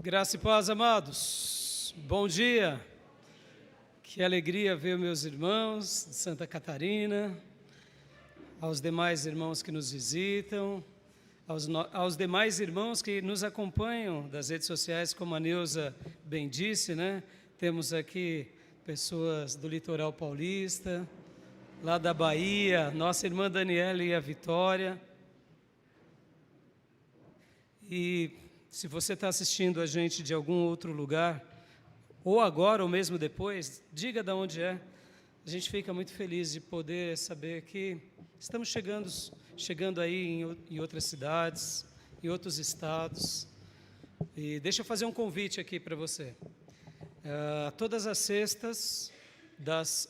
Graça e paz, amados. Bom dia. Que alegria ver meus irmãos de Santa Catarina, aos demais irmãos que nos visitam, aos demais irmãos que nos acompanham das redes sociais, como a Neuza bem disse, né? Temos aqui pessoas do litoral paulista, lá da Bahia, nossa irmã Daniela e a Vitória. E se você está assistindo a gente de algum outro lugar, ou agora ou mesmo depois, diga de onde é. A gente fica muito feliz de poder saber que estamos chegando aí em outras cidades, em outros estados. E deixa eu fazer um convite aqui para você. Todas as sextas, das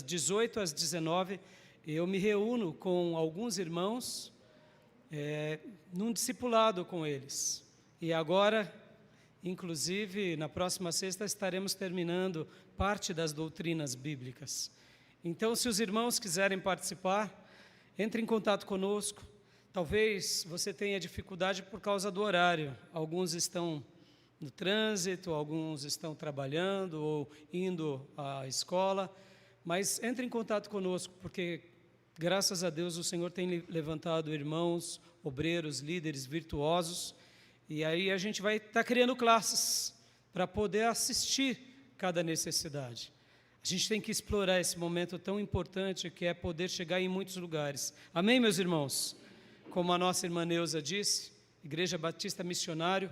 18 às 19, eu me reúno com alguns irmãos, num discipulado com eles. E agora, inclusive, na próxima sexta, estaremos terminando parte das doutrinas bíblicas. Então, se os irmãos quiserem participar, entre em contato conosco. Talvez você tenha dificuldade por causa do horário. Alguns estão no trânsito, alguns estão trabalhando ou indo à escola. Mas entre em contato conosco, porque, graças a Deus, o Senhor tem levantado irmãos, obreiros, líderes virtuosos, e aí a gente vai estar criando classes para poder assistir cada necessidade. A gente tem que explorar esse momento tão importante que é poder chegar em muitos lugares. Amém, meus irmãos? Como a nossa irmã Neuza disse, Igreja Batista missionária,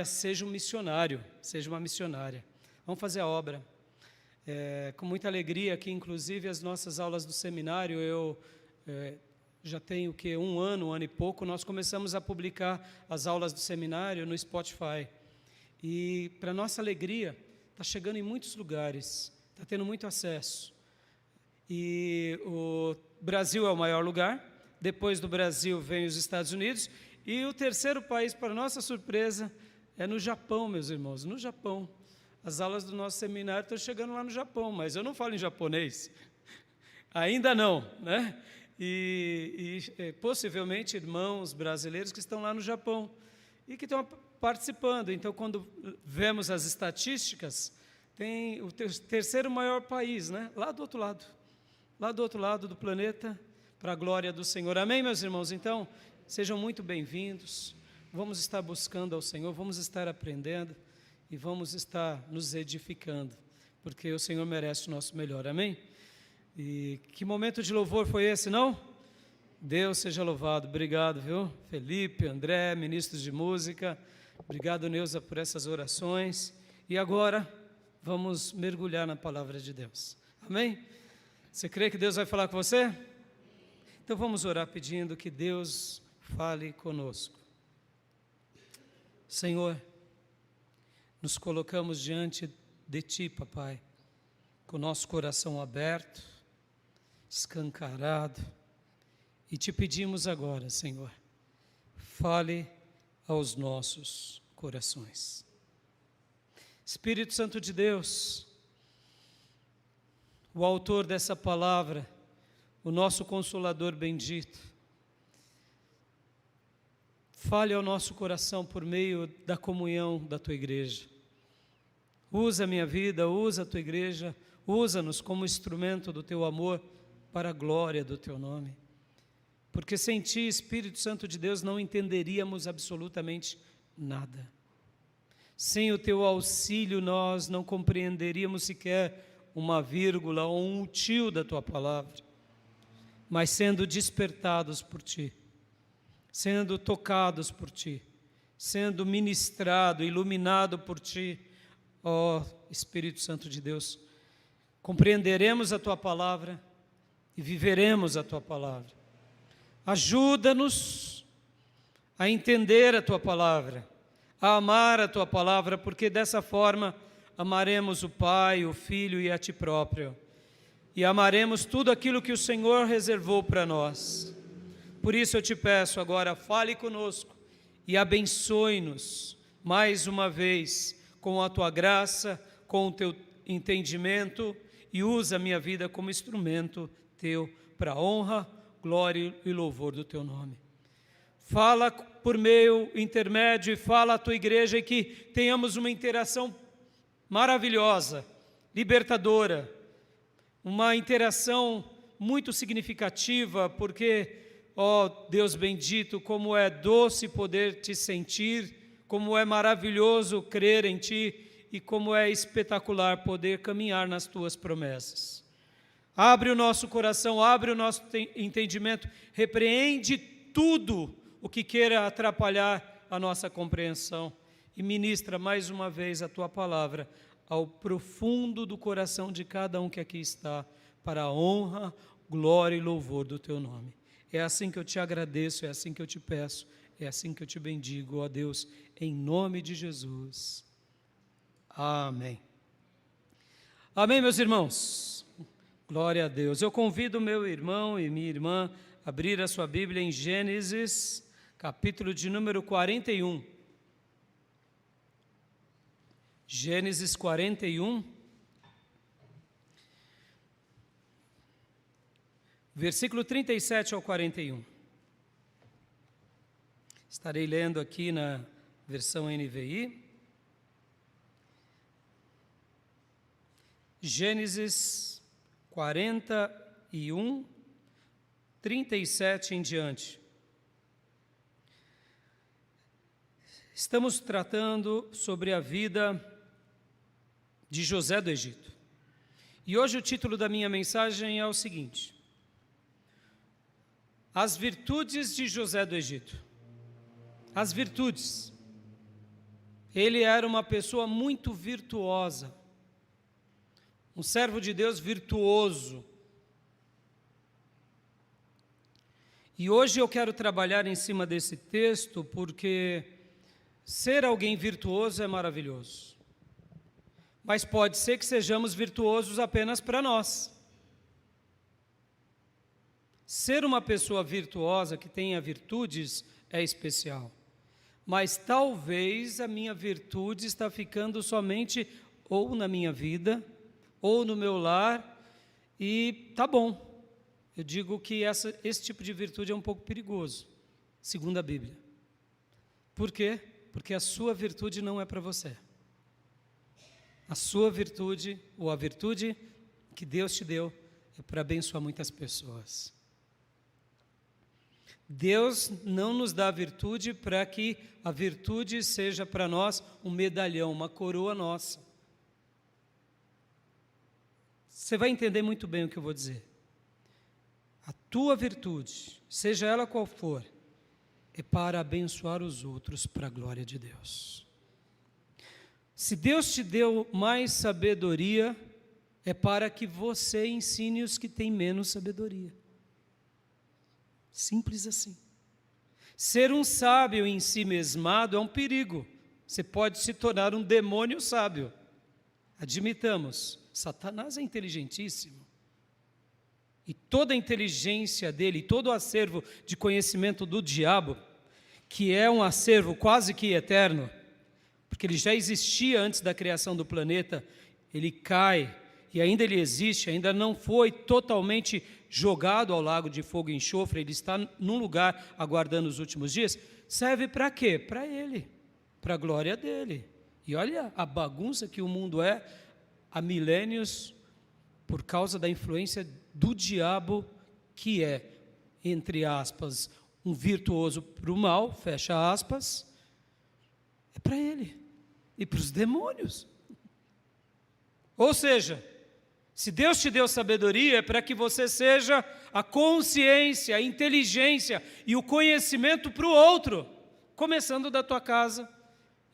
seja um missionário, seja uma missionária. Vamos fazer a obra. Com muita alegria aqui, inclusive, as nossas aulas do seminário, eu já tenho um ano e pouco, nós começamos a publicar as aulas do seminário no Spotify. E, para nossa alegria, está chegando em muitos lugares, está tendo muito acesso. E o Brasil é o maior lugar, depois do Brasil vem os Estados Unidos, e o terceiro país, para nossa surpresa, é no Japão, meus irmãos, no Japão. As aulas do nosso seminário estão chegando lá no Japão, mas eu não falo em japonês, ainda não, né? E possivelmente irmãos brasileiros que estão lá no Japão e que estão participando. Então, quando vemos as estatísticas, tem o terceiro maior país, né? Lá do outro lado do planeta, para a glória do Senhor. Amém, meus irmãos? Então, sejam muito bem-vindos. Vamos estar buscando ao Senhor, vamos estar aprendendo e vamos estar nos edificando, porque o Senhor merece o nosso melhor. Amém? E que momento de louvor foi esse, não? Deus seja louvado. Obrigado, viu? Felipe, André, ministros de música. Obrigado, Neuza, por essas orações. E agora, vamos mergulhar na palavra de Deus. Amém? Você crê que Deus vai falar com você? Então vamos orar pedindo que Deus fale conosco. Senhor, nos colocamos diante de Ti, Papai, com o nosso coração aberto, escancarado, e te pedimos agora, Senhor, fale aos nossos corações. Espírito Santo de Deus, o autor dessa palavra, o nosso Consolador bendito, fale ao nosso coração por meio da comunhão da Tua igreja. Usa a minha vida, usa a Tua igreja, usa-nos como instrumento do Teu amor, para a glória do Teu nome. Porque sem Ti, Espírito Santo de Deus, não entenderíamos absolutamente nada. Sem o Teu auxílio, nós não compreenderíamos sequer uma vírgula ou um tio da Tua palavra. Mas sendo despertados por Ti, sendo tocados por Ti, sendo ministrado, iluminado por Ti, ó Espírito Santo de Deus, compreenderemos a Tua palavra e viveremos a Tua palavra. Ajuda-nos a entender a Tua palavra, a amar a Tua palavra, porque dessa forma amaremos o Pai, o Filho e a Ti próprio, e amaremos tudo aquilo que o Senhor reservou para nós. Por isso eu Te peço agora, fale conosco e abençoe-nos mais uma vez com a Tua graça, com o Teu entendimento, e usa a minha vida como instrumento Teu, para a honra, glória e louvor do Teu nome. Fala por meio intermédio e fala à tua igreja, e que tenhamos uma interação maravilhosa, libertadora, uma interação muito significativa, porque, ó Deus bendito, como é doce poder te sentir, como é maravilhoso crer em ti e como é espetacular poder caminhar nas tuas promessas. Abre o nosso coração, abre o nosso entendimento, repreende tudo o que queira atrapalhar a nossa compreensão e ministra mais uma vez a tua palavra ao profundo do coração de cada um que aqui está, para a honra, glória e louvor do teu nome. É assim que eu te agradeço, é assim que eu te peço, é assim que eu te bendigo, ó Deus, em nome de Jesus. Amém. Amém, meus irmãos. Glória a Deus. Eu convido meu irmão e minha irmã a abrir a sua Bíblia em Gênesis, capítulo de número 41. Gênesis 41, versículo 37 ao 41. Estarei lendo aqui na versão NVI. Gênesis 41, 37 em diante. Estamos tratando sobre a vida de José do Egito. E hoje o título da minha mensagem é o seguinte: As virtudes de José do Egito. As virtudes. Ele era uma pessoa muito virtuosa, um servo de Deus virtuoso. E hoje eu quero trabalhar em cima desse texto porque ser alguém virtuoso é maravilhoso. Mas pode ser que sejamos virtuosos apenas para nós. Ser uma pessoa virtuosa que tenha virtudes é especial. Mas talvez a minha virtude está ficando somente ou na minha vida, ou no meu lar, e tá bom. Eu digo que esse tipo de virtude é um pouco perigoso, segundo a Bíblia. Por quê? Porque a sua virtude não é para você. A sua virtude, ou a virtude que Deus te deu, é para abençoar muitas pessoas. Deus não nos dá virtude para que a virtude seja para nós um medalhão, uma coroa nossa. Você vai entender muito bem o que eu vou dizer. A tua virtude, seja ela qual for, é para abençoar os outros para a glória de Deus. Se Deus te deu mais sabedoria, é para que você ensine os que têm menos sabedoria. Simples assim. Ser um sábio em si mesmado é um perigo. Você pode se tornar um demônio sábio. Admitamos, Satanás é inteligentíssimo. E toda a inteligência dele, todo o acervo de conhecimento do diabo, que é um acervo quase que eterno, porque ele já existia antes da criação do planeta, ele cai, e ainda ele existe, ainda não foi totalmente jogado ao lago de fogo e enxofre, ele está num lugar aguardando os últimos dias. Serve para quê? Para ele, para a glória dele. E olha a bagunça que o mundo é há milênios por causa da influência do diabo, que é, entre aspas, um virtuoso para o mal, fecha aspas, é para ele e para os demônios. Ou seja, se Deus te deu sabedoria, é para que você seja a consciência, a inteligência e o conhecimento para o outro, começando da tua casa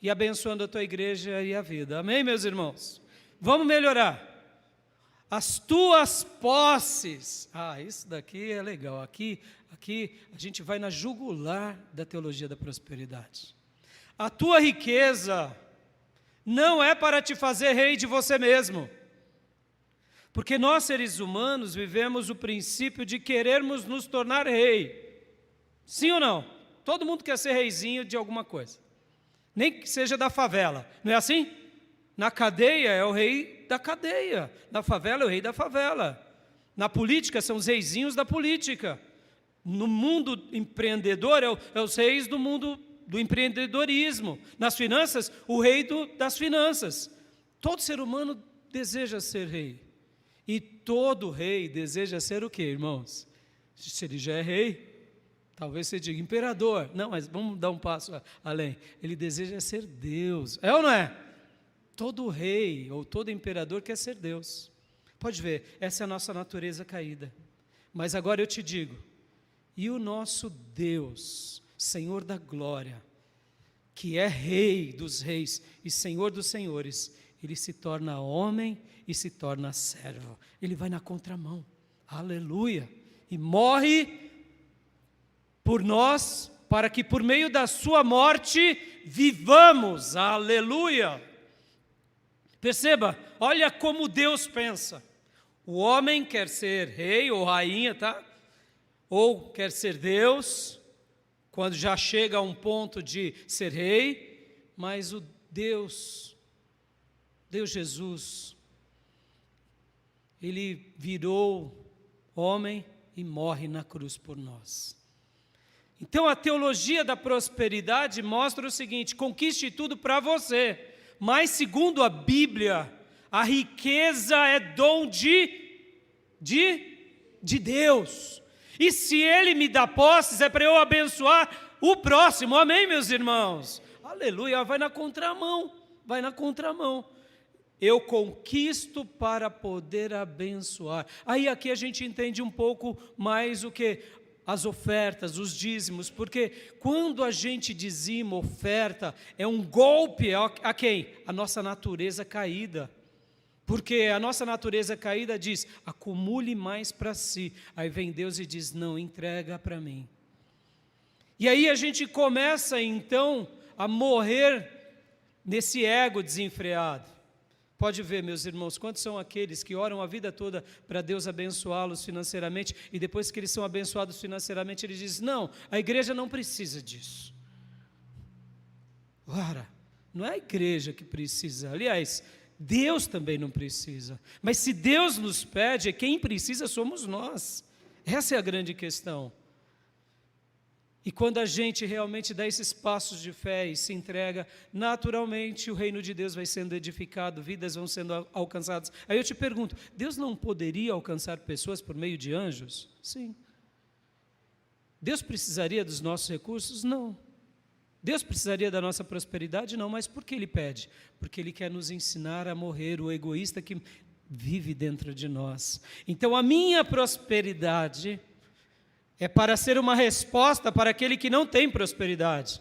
e abençoando a tua igreja e a vida. Amém, meus irmãos? Vamos melhorar. As tuas posses. Isso daqui é legal. Aqui a gente vai na jugular da teologia da prosperidade. A tua riqueza não é para te fazer rei de você mesmo. Porque nós, seres humanos, vivemos o princípio de querermos nos tornar rei. Sim ou não? Todo mundo quer ser reizinho de alguma coisa. Nem que seja da favela. Não é assim? Na cadeia é o rei da cadeia. Na favela é o rei da favela. Na política são os reizinhos da política. No mundo empreendedor, é os reis do mundo do empreendedorismo. Nas finanças, o rei das finanças. Todo ser humano deseja ser rei. E todo rei deseja ser o quê, irmãos? Se ele já é rei, talvez você diga imperador. Não, mas vamos dar um passo além. Ele deseja ser Deus. É ou não é? Todo rei ou todo imperador quer ser Deus. Pode ver, essa é a nossa natureza caída. Mas agora eu te digo, e o nosso Deus, Senhor da glória, que é Rei dos reis e Senhor dos senhores, Ele se torna homem e se torna servo. Ele vai na contramão, aleluia, e morre por nós, para que por meio da sua morte vivamos, aleluia. Perceba, olha como Deus pensa. O homem quer ser rei ou rainha, tá? Ou quer ser Deus, quando já chega a um ponto de ser rei, mas o Deus Jesus, Ele virou homem e morre na cruz por nós. Então a teologia da prosperidade mostra o seguinte: conquiste tudo para você, mas segundo a Bíblia, a riqueza é dom de Deus. E se Ele me dá posses, é para eu abençoar o próximo. Amém, meus irmãos? Aleluia, vai na contramão. Eu conquisto para poder abençoar. Aí aqui a gente entende um pouco mais o que? As ofertas, os dízimos, porque quando a gente dizima, oferta, é um golpe a quem? A nossa natureza caída. Porque a nossa natureza caída diz, acumule mais para si. Aí vem Deus e diz, não, entrega para mim. E aí a gente começa então a morrer nesse ego desenfreado. Pode ver, meus irmãos, quantos são aqueles que oram a vida toda para Deus abençoá-los financeiramente, e depois que eles são abençoados financeiramente, eles dizem, não, a igreja não precisa disso. Ora, não é a igreja que precisa, aliás, Deus também não precisa. Mas se Deus nos pede, quem precisa somos nós. Essa é a grande questão. E quando a gente realmente dá esses passos de fé e se entrega, naturalmente o reino de Deus vai sendo edificado, vidas vão sendo alcançadas. Aí eu te pergunto, Deus não poderia alcançar pessoas por meio de anjos? Sim. Deus precisaria dos nossos recursos? Não. Deus precisaria da nossa prosperidade? Não, mas por que Ele pede? Porque Ele quer nos ensinar a morrer o egoísta que vive dentro de nós. Então a minha prosperidade é para ser uma resposta para aquele que não tem prosperidade.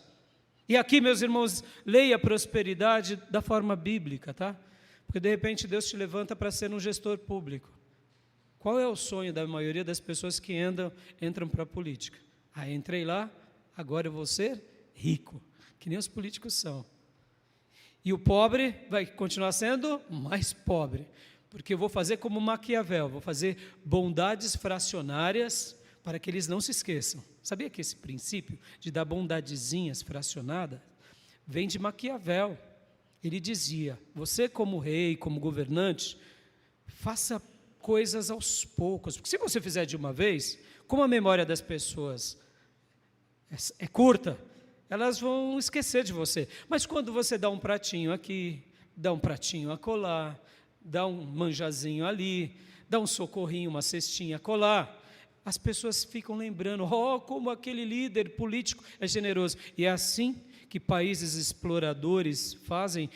E aqui, meus irmãos, leia a prosperidade da forma bíblica, tá? Porque de repente Deus te levanta para ser um gestor público. Qual é o sonho da maioria das pessoas que entram para a política? Entrei lá, agora eu vou ser rico, que nem os políticos são. E o pobre vai continuar sendo mais pobre, porque eu vou fazer como Maquiavel, vou fazer bondades fracionárias para que eles não se esqueçam. Sabia que esse princípio de dar bondadezinhas fracionadas vem de Maquiavel? Ele dizia, você como rei, como governante, faça coisas aos poucos, porque se você fizer de uma vez, como a memória das pessoas é curta, elas vão esquecer de você. Mas quando você dá um pratinho aqui, dá um pratinho acolá, dá um manjazinho ali, dá um socorrinho, uma cestinha acolá, as pessoas ficam lembrando, como aquele líder político é generoso. E é assim que países exploradores fazem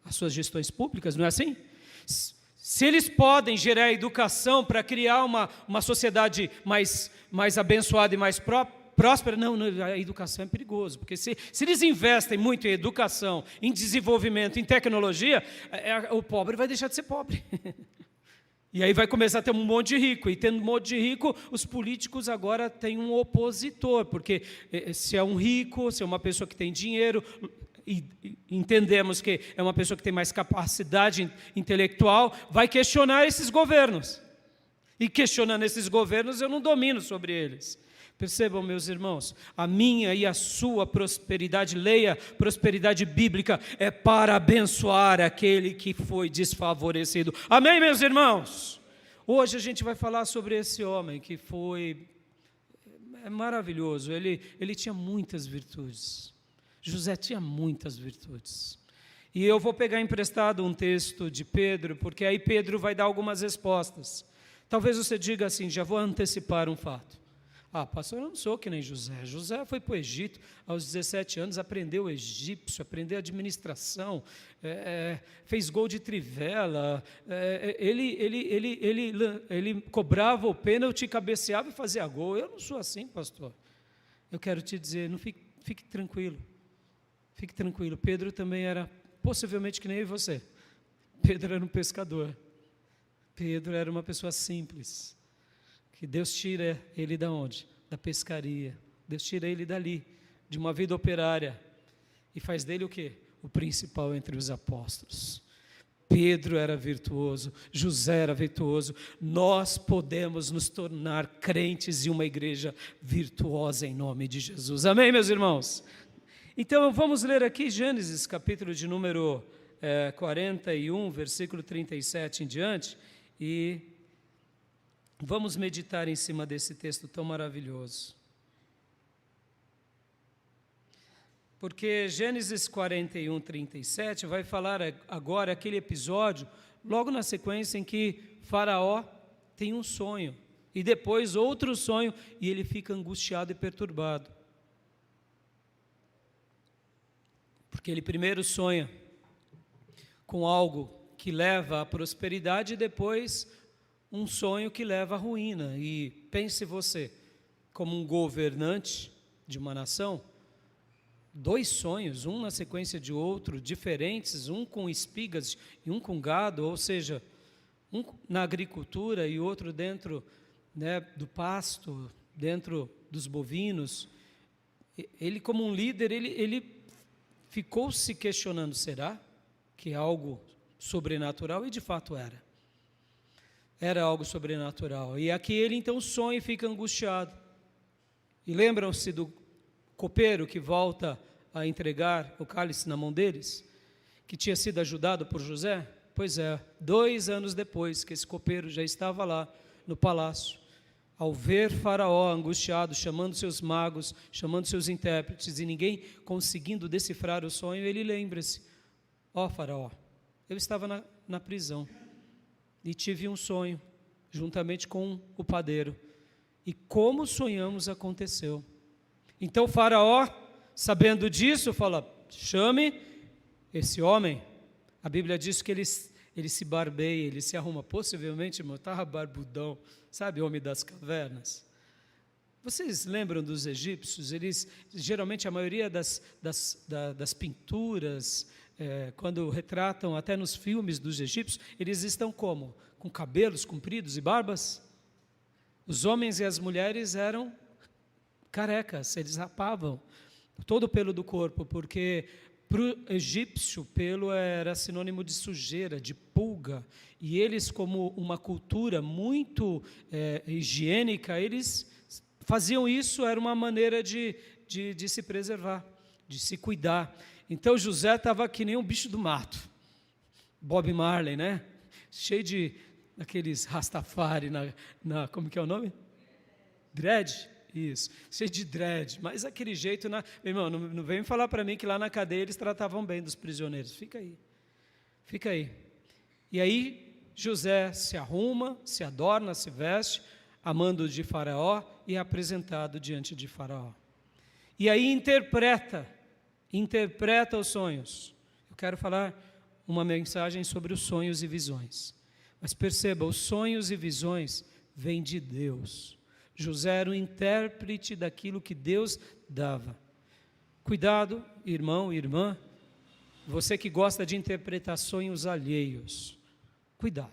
as suas gestões públicas, não é assim? Se eles podem gerar educação para criar uma sociedade mais abençoada e mais próspera, não, a educação é perigoso, porque se eles investem muito em educação, em desenvolvimento, em tecnologia, o pobre vai deixar de ser pobre. E aí vai começar a ter um monte de rico, e tendo um monte de rico, os políticos agora têm um opositor, porque se é um rico, se é uma pessoa que tem dinheiro, e entendemos que é uma pessoa que tem mais capacidade intelectual, vai questionar esses governos. E questionando esses governos, eu não domino sobre eles. Percebam, meus irmãos, a minha e a sua prosperidade, leia, prosperidade bíblica, é para abençoar aquele que foi desfavorecido. Amém, meus irmãos? Hoje a gente vai falar sobre esse homem que foi é maravilhoso. Ele tinha muitas virtudes. José tinha muitas virtudes. E eu vou pegar emprestado um texto de Pedro, porque aí Pedro vai dar algumas respostas. Talvez você diga assim, já vou antecipar um fato. Pastor, eu não sou que nem José. José foi para o Egito aos 17 anos, aprendeu egípcio, aprendeu administração, fez gol de trivela, ele cobrava o pênalti, cabeceava e fazia gol. Eu não sou assim, pastor. Eu quero te dizer, não fique tranquilo. Fique tranquilo. Pedro também era possivelmente que nem eu e você. Pedro era um pescador. Pedro era uma pessoa simples. Que Deus tira ele da onde? Da pescaria. Deus tira ele dali, de uma vida operária, e faz dele o quê? O principal entre os apóstolos. Pedro era virtuoso, José era virtuoso. Nós podemos nos tornar crentes e uma igreja virtuosa em nome de Jesus. Amém, meus irmãos? Então, vamos ler aqui Gênesis, capítulo de número 41, versículo 37 em diante, e vamos meditar em cima desse texto tão maravilhoso. Porque Gênesis 41, 37 vai falar agora aquele episódio, logo na sequência em que Faraó tem um sonho, e depois outro sonho, e ele fica angustiado e perturbado. Porque ele primeiro sonha com algo que leva à prosperidade e depois um sonho que leva à ruína. E pense você, como um governante de uma nação, dois sonhos, um na sequência de outro, diferentes, um com espigas e um com gado, ou seja, um na agricultura e outro dentro, do pasto, dentro dos bovinos. Ele, como um líder, ele ficou se questionando, será que é algo sobrenatural? E de fato era algo sobrenatural. E aqui ele então sonha e fica angustiado. E lembram-se do copeiro que volta a entregar o cálice na mão deles, que tinha sido ajudado por José? Pois 2 anos depois que esse copeiro já estava lá no palácio, ao ver Faraó angustiado, chamando seus magos, chamando seus intérpretes, e ninguém conseguindo decifrar o sonho, ele lembra-se, Faraó, eu estava na prisão, e tive um sonho, juntamente com o padeiro, e como sonhamos aconteceu. Então Faraó, sabendo disso, fala, chame esse homem. A Bíblia diz que ele se barbeia, ele se arruma, possivelmente, irmão, estava barbudão, sabe, homem das cavernas. Vocês lembram dos egípcios? Eles, geralmente, a maioria das pinturas, quando retratam, até nos filmes dos egípcios, eles estão como? Com cabelos compridos e barbas? Os homens e as mulheres eram carecas, eles rapavam todo o pelo do corpo, porque para o egípcio, pelo era sinônimo de sujeira, de pulga, e eles, como uma cultura muito higiênica, eles faziam isso, era uma maneira de se preservar, de se cuidar. Então José estava que nem um bicho do mato, Bob Marley, né? Cheio de aqueles Rastafari, como que é o nome? Dread. Isso, cheio de dread, mas aquele jeito, meu irmão, não vem falar para mim que lá na cadeia eles tratavam bem dos prisioneiros, fica aí. E aí José se arruma, se adorna, se veste, a mando de Faraó, e é apresentado diante de Faraó. E aí interpreta os sonhos. Eu quero falar uma mensagem sobre os sonhos e visões, mas perceba, os sonhos e visões vêm de Deus. José era o intérprete daquilo que Deus dava. Cuidado, irmão e irmã, você que gosta de interpretar sonhos alheios, cuidado.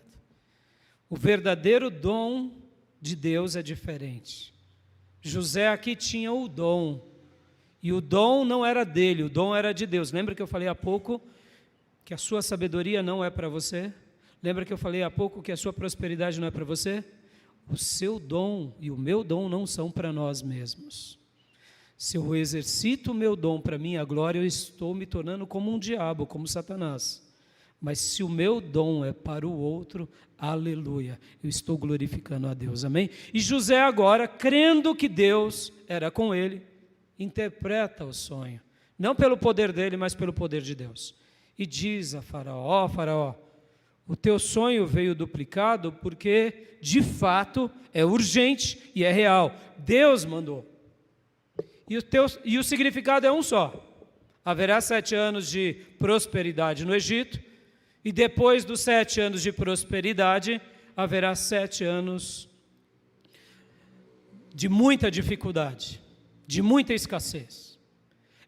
O verdadeiro dom de Deus é diferente. José aqui tinha o dom, e o dom não era dele, o dom era de Deus. Lembra que eu falei há pouco que a sua sabedoria não é para você? Lembra que eu falei há pouco que a sua prosperidade não é para você? O seu dom e o meu dom não são para nós mesmos. Se eu exercito o meu dom para minha glória, eu estou me tornando como um diabo, como Satanás. Mas se o meu dom é para o outro, aleluia, eu estou glorificando a Deus, amém? E José agora, crendo que Deus era com ele, interpreta o sonho, não pelo poder dele, mas pelo poder de Deus. E diz a Faraó: ó Faraó, o teu sonho veio duplicado porque, de fato, é urgente e é real. Deus mandou. E o significado é um só. Haverá 7 anos de prosperidade no Egito, e depois dos 7 anos de prosperidade, haverá 7 anos de muita dificuldade, de muita escassez.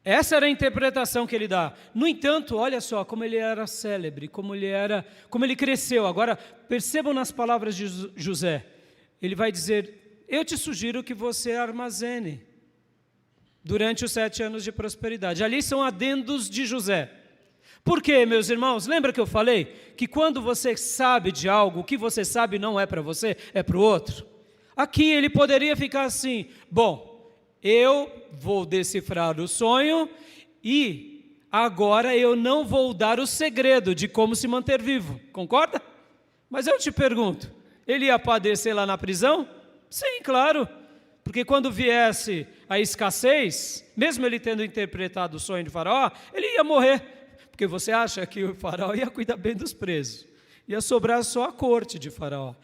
Essa era a interpretação que ele dá. No entanto, olha só como ele era célebre, como ele cresceu. Agora, percebam nas palavras de José. Ele vai dizer: eu te sugiro que você armazene durante os 7 anos de prosperidade. Ali são adendos de José. Por quê, meus irmãos? Lembra que eu falei que quando você sabe de algo, o que você sabe não é para você, é para o outro? Aqui ele poderia ficar assim: bom, eu vou decifrar o sonho e agora eu não vou dar o segredo de como se manter vivo. Concorda? Mas eu te pergunto, ele ia padecer lá na prisão? Sim, claro. Porque quando viesse a escassez, mesmo ele tendo interpretado o sonho de Faraó, ele ia morrer. Porque você acha que o Faraó ia cuidar bem dos presos? Ia sobrar só a corte de Faraó.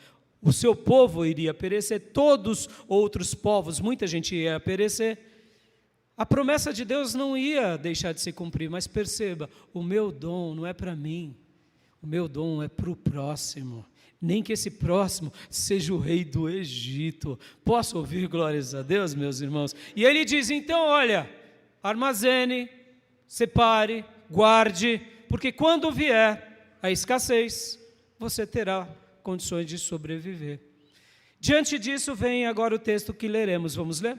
O seu povo iria perecer, todos outros povos, muita gente ia perecer. A promessa de Deus não ia deixar de se cumprir, mas perceba, o meu dom não é para mim, o meu dom é para o próximo. Nem que esse próximo seja o rei do Egito. Posso ouvir glórias a Deus, meus irmãos? E ele diz, então, olha, armazene, separe, guarde, porque quando vier a escassez, você terá condições de sobreviver. Diante disso, vem agora o texto que leremos. Vamos ler?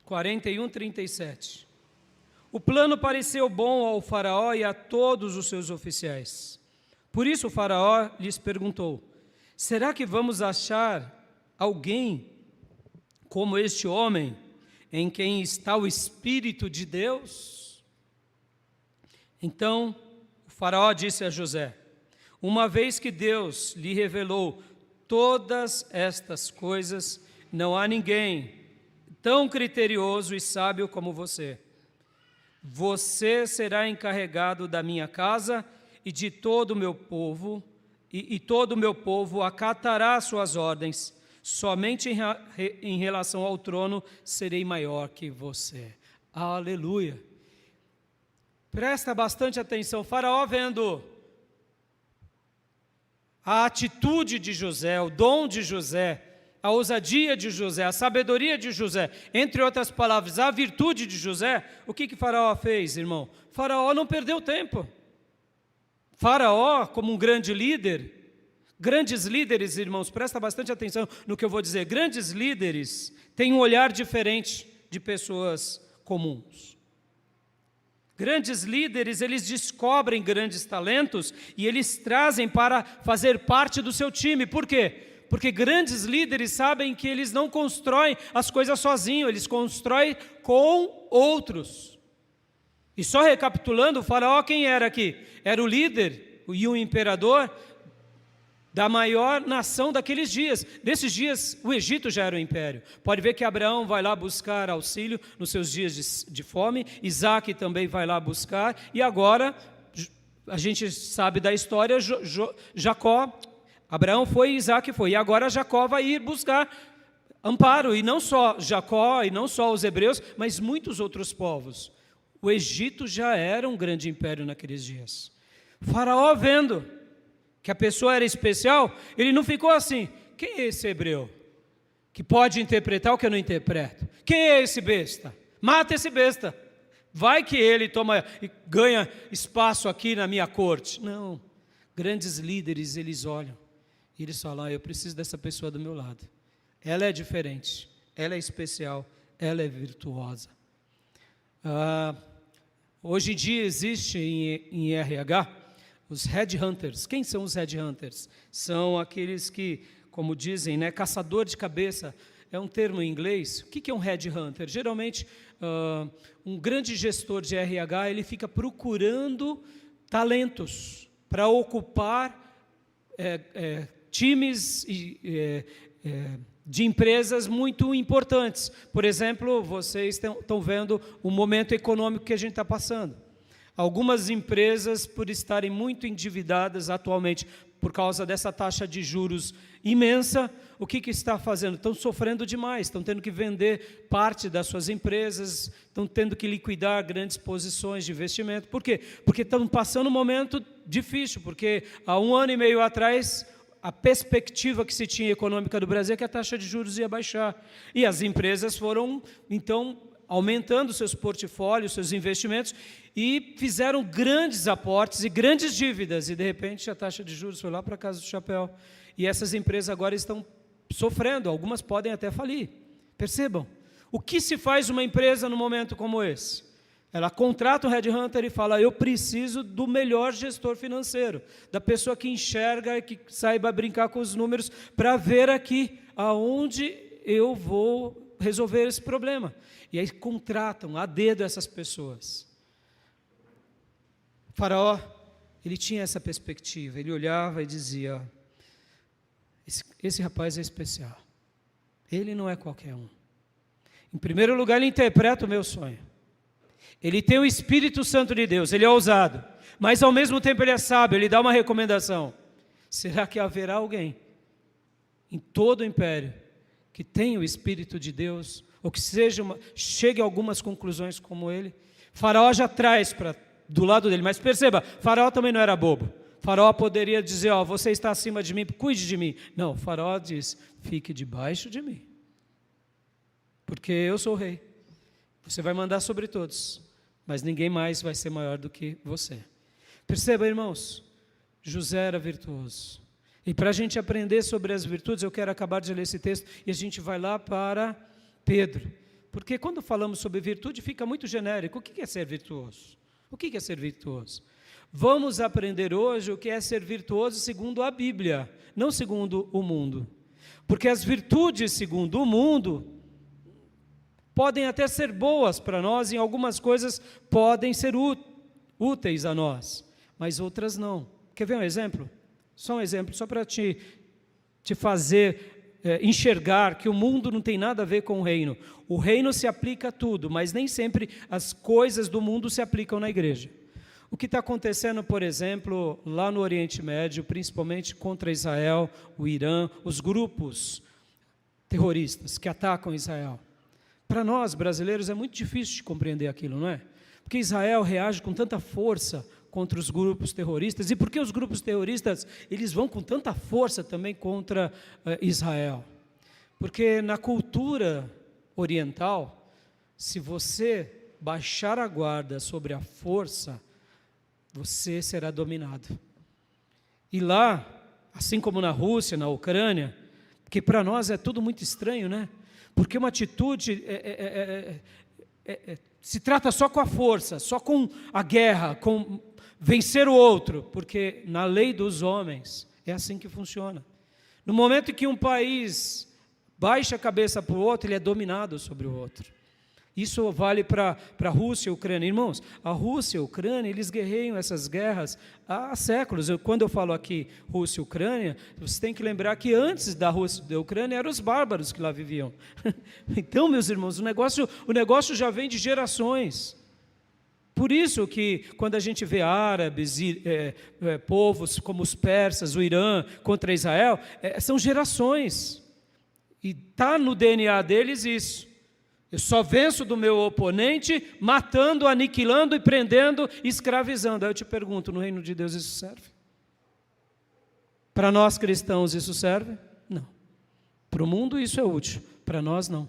(41, 37). O plano pareceu bom ao faraó e a todos os seus oficiais. Por isso o faraó lhes perguntou: será que vamos achar alguém como este homem, em quem está o Espírito de Deus? Então o faraó disse a José: uma vez que Deus lhe revelou todas estas coisas, não há ninguém tão criterioso e sábio como você. Você será encarregado da minha casa e de todo o meu povo, e todo o meu povo acatará suas ordens. Somente em relação ao trono serei maior que você. Aleluia. Presta bastante atenção. O faraó, vendo a atitude de José, o dom de José, a ousadia de José, a sabedoria de José, entre outras palavras, a virtude de José, o que Faraó fez, irmão? Faraó não perdeu tempo. Faraó, como um grande líder, grandes líderes, irmãos, presta bastante atenção no que eu vou dizer, grandes líderes têm um olhar diferente de pessoas comuns. Grandes líderes, eles descobrem grandes talentos e eles trazem para fazer parte do seu time. Por quê? Porque grandes líderes sabem que eles não constroem as coisas sozinhos, eles constroem com outros. E só recapitulando, o faraó quem era aqui? Era o líder e o imperador da maior nação daqueles dias. Nesses dias, o Egito já era o império. Pode ver que Abraão vai lá buscar auxílio nos seus dias de fome, Isaac também vai lá buscar, e agora, a gente sabe da história, Jacó, Abraão foi e Isaac foi, e agora Jacó vai ir buscar amparo, e não só Jacó, e não só os hebreus, mas muitos outros povos. O Egito já era um grande império naqueles dias. Faraó, vendo que a pessoa era especial, ele não ficou assim: quem é esse hebreu que pode interpretar o que eu não interpreto? Quem é esse besta? Mata esse besta. Vai que ele ganha espaço aqui na minha corte. Não, grandes líderes, eles olham e eles falam: eu preciso dessa pessoa do meu lado. Ela é diferente, ela é especial, ela é virtuosa. Hoje em dia existe em RH os headhunters. Quem são os headhunters? São aqueles que, como dizem, caçador de cabeça. é um termo em inglês. O que é um headhunter? Geralmente, um grande gestor de RH, ele fica procurando talentos para ocupar times de empresas muito importantes. Por exemplo, vocês estão vendo o momento econômico que a gente está passando. Algumas empresas, por estarem muito endividadas atualmente, por causa dessa taxa de juros imensa, o que está fazendo? Estão sofrendo demais, estão tendo que vender parte das suas empresas, estão tendo que liquidar grandes posições de investimento. Por quê? Porque estão passando um momento difícil, porque há 1 ano e meio atrás, a perspectiva que se tinha econômica do Brasil é que a taxa de juros ia baixar. E as empresas foram, então, aumentando seus portfólios, seus investimentos, e fizeram grandes aportes e grandes dívidas, e de repente a taxa de juros foi lá para a casa do chapéu. E essas empresas agora estão sofrendo, algumas podem até falir. Percebam, o que se faz uma empresa num momento como esse? Ela contrata um headhunter e fala, eu preciso do melhor gestor financeiro, da pessoa que enxerga e que saiba brincar com os números, para ver aqui aonde eu vou resolver esse problema. E aí contratam a dedo essas pessoas. O Faraó, ele tinha essa perspectiva, ele olhava e dizia, esse rapaz é especial, ele não é qualquer um. Em primeiro lugar, ele interpreta o meu sonho, ele tem o Espírito Santo de Deus, ele é ousado, mas ao mesmo tempo ele é sábio, ele dá uma recomendação. Será que haverá alguém em todo o império que tenha o Espírito de Deus, ou que chegue a algumas conclusões como ele? Faraó já traz do lado dele, mas perceba, Faraó também não era bobo. Faraó poderia dizer, você está acima de mim, cuide de mim. Não, Faraó diz, fique debaixo de mim, porque eu sou o rei. Você vai mandar sobre todos, mas ninguém mais vai ser maior do que você. Perceba, irmãos, José era virtuoso. E para a gente aprender sobre as virtudes, eu quero acabar de ler esse texto, e a gente vai lá para Pedro. Porque quando falamos sobre virtude, fica muito genérico. O que é ser virtuoso? O que é ser virtuoso? Vamos aprender hoje o que é ser virtuoso segundo a Bíblia, não segundo o mundo. Porque as virtudes segundo o mundo podem até ser boas para nós, em algumas coisas podem ser úteis a nós, mas outras não. Quer ver um exemplo? Só um exemplo, só para te fazer enxergar que o mundo não tem nada a ver com o reino. O reino se aplica a tudo, mas nem sempre as coisas do mundo se aplicam na igreja. O que está acontecendo, por exemplo, lá no Oriente Médio, principalmente contra Israel, o Irã, os grupos terroristas que atacam Israel. Para nós, brasileiros, é muito difícil de compreender aquilo, não é? Porque Israel reage com tanta força contra os grupos terroristas, e por que os grupos terroristas, eles vão com tanta força também contra Israel? Porque na cultura oriental, se você baixar a guarda sobre a força, você será dominado. E lá, assim como na Rússia, na Ucrânia, porque para nós é tudo muito estranho, né? Porque uma atitude se trata só com a força, só com a guerra, com vencer o outro, porque na lei dos homens é assim que funciona. No momento em que um país baixa a cabeça para o outro, ele é dominado sobre o outro. Isso vale para a Rússia e a Ucrânia. Irmãos, a Rússia e a Ucrânia, eles guerreiam essas guerras há séculos. Quando eu falo aqui Rússia e Ucrânia, você tem que lembrar que antes da Rússia e da Ucrânia eram os bárbaros que lá viviam. Então, meus irmãos, o negócio já vem de gerações. Por isso que quando a gente vê árabes, povos como os persas, o Irã contra Israel, são gerações. E está no DNA deles isso. Eu só venço do meu oponente matando, aniquilando e prendendo, escravizando. Aí eu te pergunto, no reino de Deus isso serve? Para nós cristãos isso serve? Não. Para o mundo isso é útil, para nós não.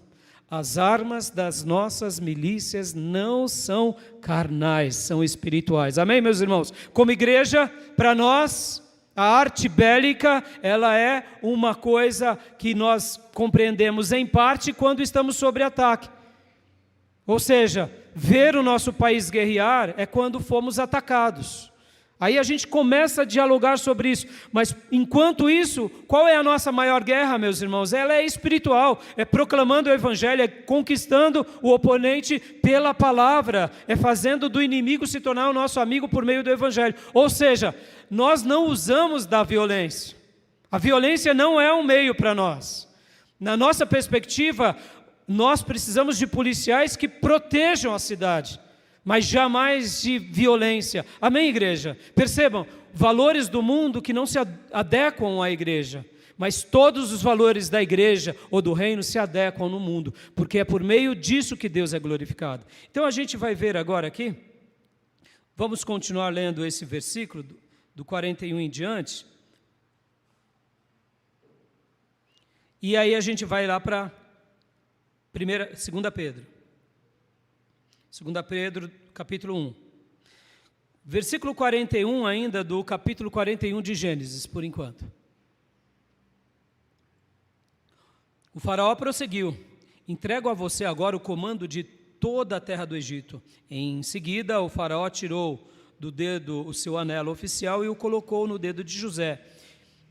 As armas das nossas milícias não são carnais, são espirituais. Amém, meus irmãos? Como igreja, para nós, a arte bélica, ela é uma coisa que nós compreendemos em parte quando estamos sob ataque. Ou seja, ver o nosso país guerrear é quando fomos atacados. Aí a gente começa a dialogar sobre isso. Mas, enquanto isso, qual é a nossa maior guerra, meus irmãos? Ela é espiritual, é proclamando o Evangelho, é conquistando o oponente pela palavra, é fazendo do inimigo se tornar o nosso amigo por meio do Evangelho. Ou seja, nós não usamos da violência. A violência não é um meio para nós. Na nossa perspectiva, nós precisamos de policiais que protejam a cidade, mas jamais de violência. Amém, igreja? Percebam, valores do mundo que não se adequam à igreja, mas todos os valores da igreja ou do reino se adequam no mundo, porque é por meio disso que Deus é glorificado. Então a gente vai ver agora aqui, vamos continuar lendo esse versículo, do 41 em diante, e aí a gente vai lá para 2 Pedro. 2 Pedro, capítulo 1. Versículo 41 ainda do capítulo 41 de Gênesis, por enquanto. O faraó prosseguiu: entrego a você agora o comando de toda a terra do Egito. Em seguida, o faraó tirou do dedo o seu anelo oficial e o colocou no dedo de José.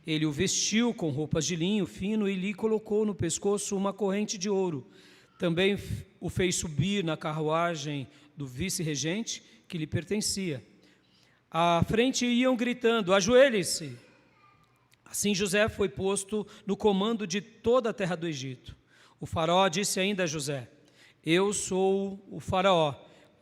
Ele o vestiu com roupas de linho fino e lhe colocou no pescoço uma corrente de ouro. Também o fez subir na carruagem do vice-regente que lhe pertencia. À frente iam gritando: ajoelhe-se! Assim José foi posto no comando de toda a terra do Egito. O faraó disse ainda a José: eu sou o faraó,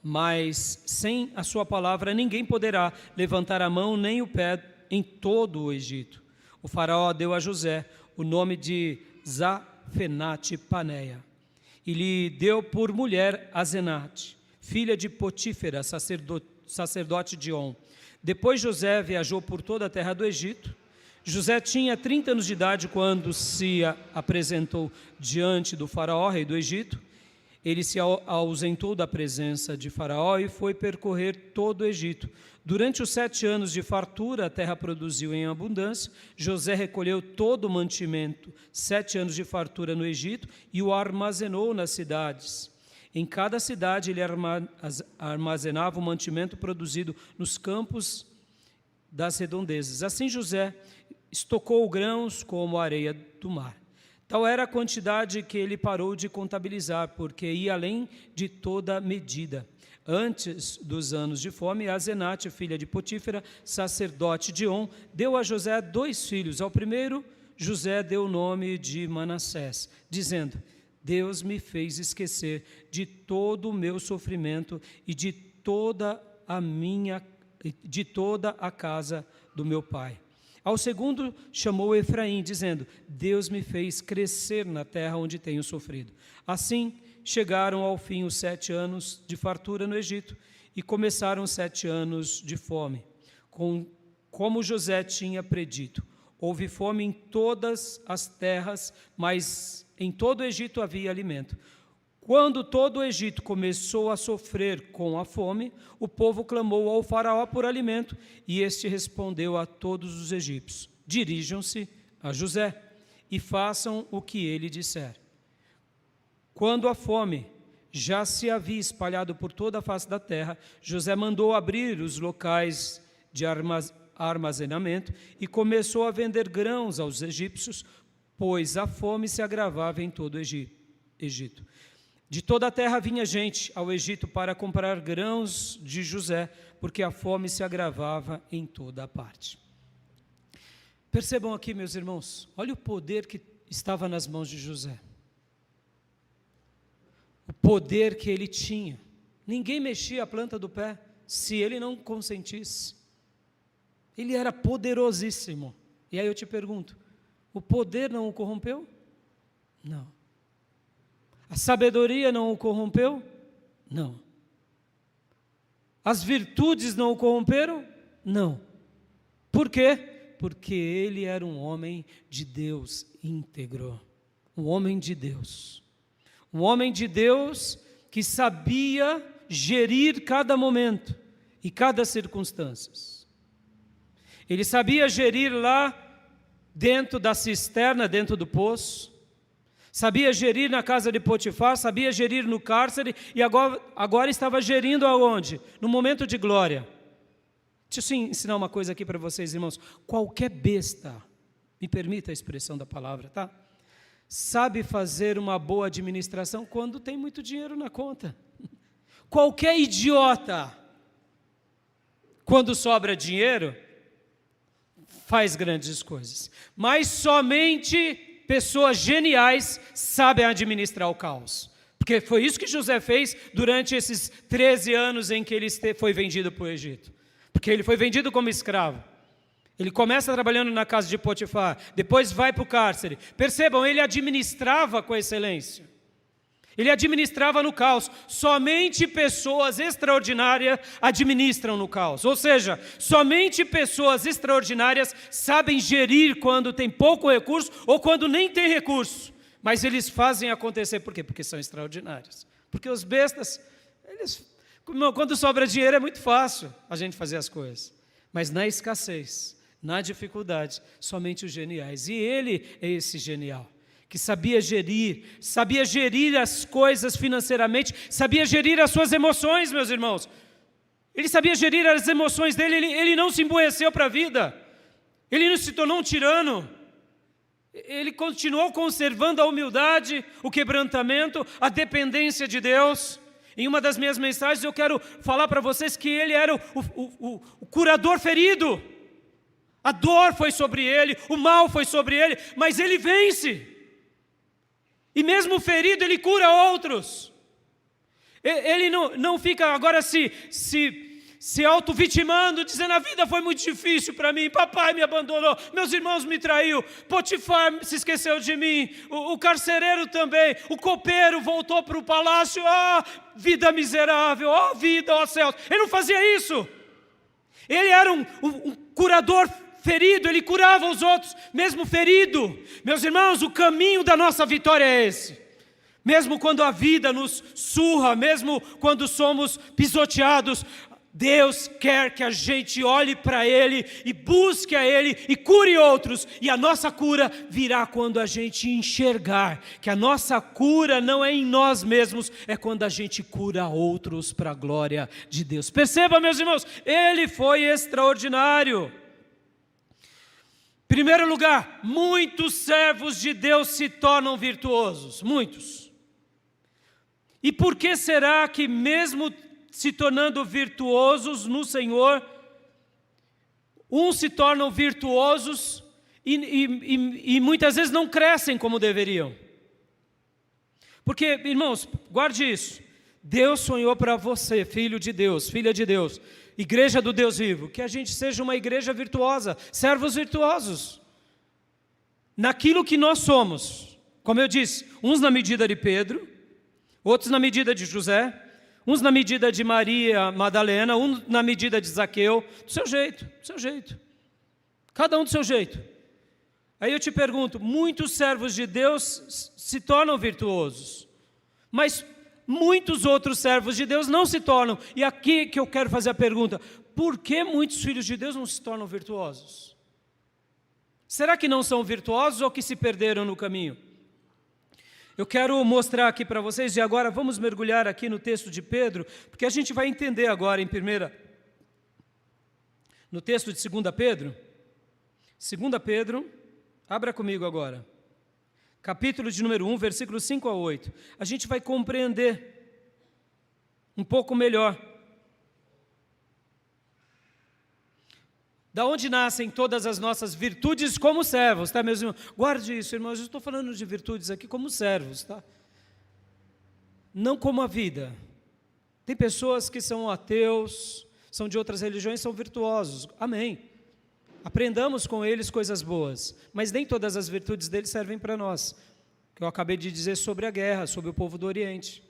mas sem a sua palavra ninguém poderá levantar a mão nem o pé em todo o Egito. O faraó deu a José o nome de Zafenate-Paneia e lhe deu por mulher Asenate, filha de Potífera, sacerdote de On. Depois José viajou por toda a terra do Egito. José tinha 30 anos de idade quando se apresentou diante do faraó, rei do Egito. Ele se ausentou da presença de faraó e foi percorrer todo o Egito. Durante os 7 anos de fartura, a terra produziu em abundância. José recolheu todo o mantimento, 7 anos de fartura no Egito, e o armazenou nas cidades. Em cada cidade ele armazenava o mantimento produzido nos campos das redondezas. Assim José estocou grãos como a areia do mar. Tal era a quantidade que ele parou de contabilizar, porque ia além de toda medida. Antes dos anos de fome, Asenate, filha de Potífera, sacerdote de On, deu a José 2 filhos. Ao primeiro, José deu o nome de Manassés, dizendo: Deus me fez esquecer de todo o meu sofrimento e de toda a casa do meu pai. Ao segundo, chamou Efraim, dizendo: Deus me fez crescer na terra onde tenho sofrido. Assim, chegaram ao fim os 7 anos de fartura no Egito e começaram os 7 anos de fome. Como José tinha predito, houve fome em todas as terras, mas em todo o Egito havia alimento. Quando todo o Egito começou a sofrer com a fome, o povo clamou ao faraó por alimento, e este respondeu a todos os egípcios: dirijam-se a José e façam o que ele disser. Quando a fome já se havia espalhado por toda a face da terra, José mandou abrir os locais de armazenamento e começou a vender grãos aos egípcios, pois a fome se agravava em todo o Egito. De toda a terra vinha gente ao Egito para comprar grãos de José, porque a fome se agravava em toda a parte. Percebam aqui, meus irmãos, olha o poder que estava nas mãos de José. O poder que ele tinha. Ninguém mexia a planta do pé se ele não consentisse. Ele era poderosíssimo. E aí eu te pergunto, o poder não o corrompeu? Não. A sabedoria não o corrompeu? Não. As virtudes não o corromperam? Não. Por quê? Porque ele era um homem de Deus íntegro. Um homem de Deus. Um homem de Deus que sabia gerir cada momento e cada circunstância. Ele sabia gerir lá dentro da cisterna, dentro do poço. Sabia gerir na casa de Potifar, sabia gerir no cárcere e agora estava gerindo aonde? No momento de glória. Deixa eu ensinar uma coisa aqui para vocês, irmãos. Qualquer besta, me permita a expressão da palavra, tá? Sabe fazer uma boa administração quando tem muito dinheiro na conta. Qualquer idiota, quando sobra dinheiro, faz grandes coisas. Mas somente pessoas geniais sabem administrar o caos. Porque foi isso que José fez durante esses 13 anos em que ele foi vendido para o Egito. Porque ele foi vendido como escravo. Ele começa trabalhando na casa de Potifar, depois vai para o cárcere. Percebam, ele administrava com excelência. Ele administrava no caos. Somente pessoas extraordinárias administram no caos. Ou seja, somente pessoas extraordinárias sabem gerir quando tem pouco recurso ou quando nem tem recurso. Mas eles fazem acontecer. Por quê? Porque são extraordinários. Porque os bestas, quando sobra dinheiro é muito fácil a gente fazer as coisas. Mas na escassez, na dificuldade, somente os geniais. E ele é esse genial, que sabia gerir as coisas financeiramente, sabia gerir as suas emoções, meus irmãos. Ele sabia gerir as emoções dele, ele não se emburreceu para a vida, ele não se tornou um tirano, ele continuou conservando a humildade, o quebrantamento, a dependência de Deus. Em uma das minhas mensagens eu quero falar para vocês que ele era o curador ferido. A dor foi sobre ele, o mal foi sobre ele, mas ele vence. E mesmo ferido, ele cura outros. Ele não fica agora se auto-vitimando, dizendo: a vida foi muito difícil para mim, papai me abandonou, meus irmãos me traiu, Potifar se esqueceu de mim, o carcereiro também, o copeiro voltou para o palácio, vida miserável, vida, céus. Ele não fazia isso. Ele era um curador ferido, ele curava os outros, mesmo ferido. Meus irmãos, o caminho da nossa vitória é esse. Mesmo quando a vida nos surra, mesmo quando somos pisoteados, Deus quer que a gente olhe para Ele e busque a Ele e cure outros. E a nossa cura virá quando a gente enxergar que a nossa cura não é em nós mesmos, é quando a gente cura outros para a glória de Deus. Perceba, meus irmãos, Ele foi extraordinário. Primeiro lugar, muitos servos de Deus se tornam virtuosos, muitos. E por que será que mesmo se tornando virtuosos no Senhor, uns se tornam virtuosos e muitas vezes não crescem como deveriam? Porque, irmãos, guarde isso, Deus sonhou para você, filho de Deus, filha de Deus, igreja do Deus vivo, que a gente seja uma igreja virtuosa, servos virtuosos, naquilo que nós somos. Como eu disse, uns na medida de Pedro, outros na medida de José, uns na medida de Maria Madalena, uns na medida de Zaqueu, do seu jeito, cada um do seu jeito. Aí eu te pergunto, muitos servos de Deus se tornam virtuosos, mas muitos outros servos de Deus não se tornam. E aqui que eu quero fazer a pergunta: por que muitos filhos de Deus não se tornam virtuosos? Será que não são virtuosos ou que se perderam no caminho? Eu quero mostrar aqui para vocês, e agora vamos mergulhar aqui no texto de Pedro, porque a gente vai entender agora no texto de 2 Pedro, 2 Pedro, abra comigo agora, capítulo de número 1, versículos 5 a 8, a gente vai compreender um pouco melhor da onde nascem todas as nossas virtudes como servos, tá, meus irmãos? Guarde isso, irmãos, eu estou falando de virtudes aqui como servos, tá? Não como a vida. Tem pessoas que são ateus, são de outras religiões, são virtuosos, amém. Aprendamos com eles coisas boas, mas nem todas as virtudes deles servem para nós. Que eu acabei de dizer sobre a guerra, sobre o povo do Oriente.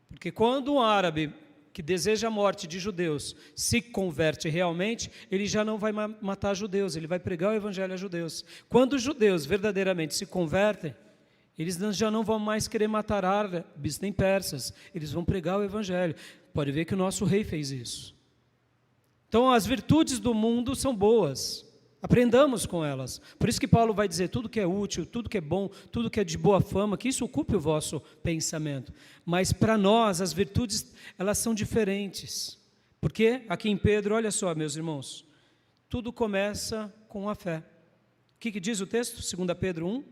Porque quando um árabe que deseja a morte de judeus se converte realmente, ele já não vai matar judeus, ele vai pregar o evangelho a judeus. Quando os judeus verdadeiramente se convertem, eles já não vão mais querer matar árabes nem persas, eles vão pregar o evangelho. Pode ver que o nosso rei fez isso. Então as virtudes do mundo são boas, aprendamos com elas. Por isso que Paulo vai dizer, tudo que é útil, tudo que é bom, tudo que é de boa fama, que isso ocupe o vosso pensamento. Mas para nós, as virtudes, elas são diferentes. Porque aqui em Pedro, olha só, meus irmãos, tudo começa com a fé. O que diz o texto? 2 Pedro 1,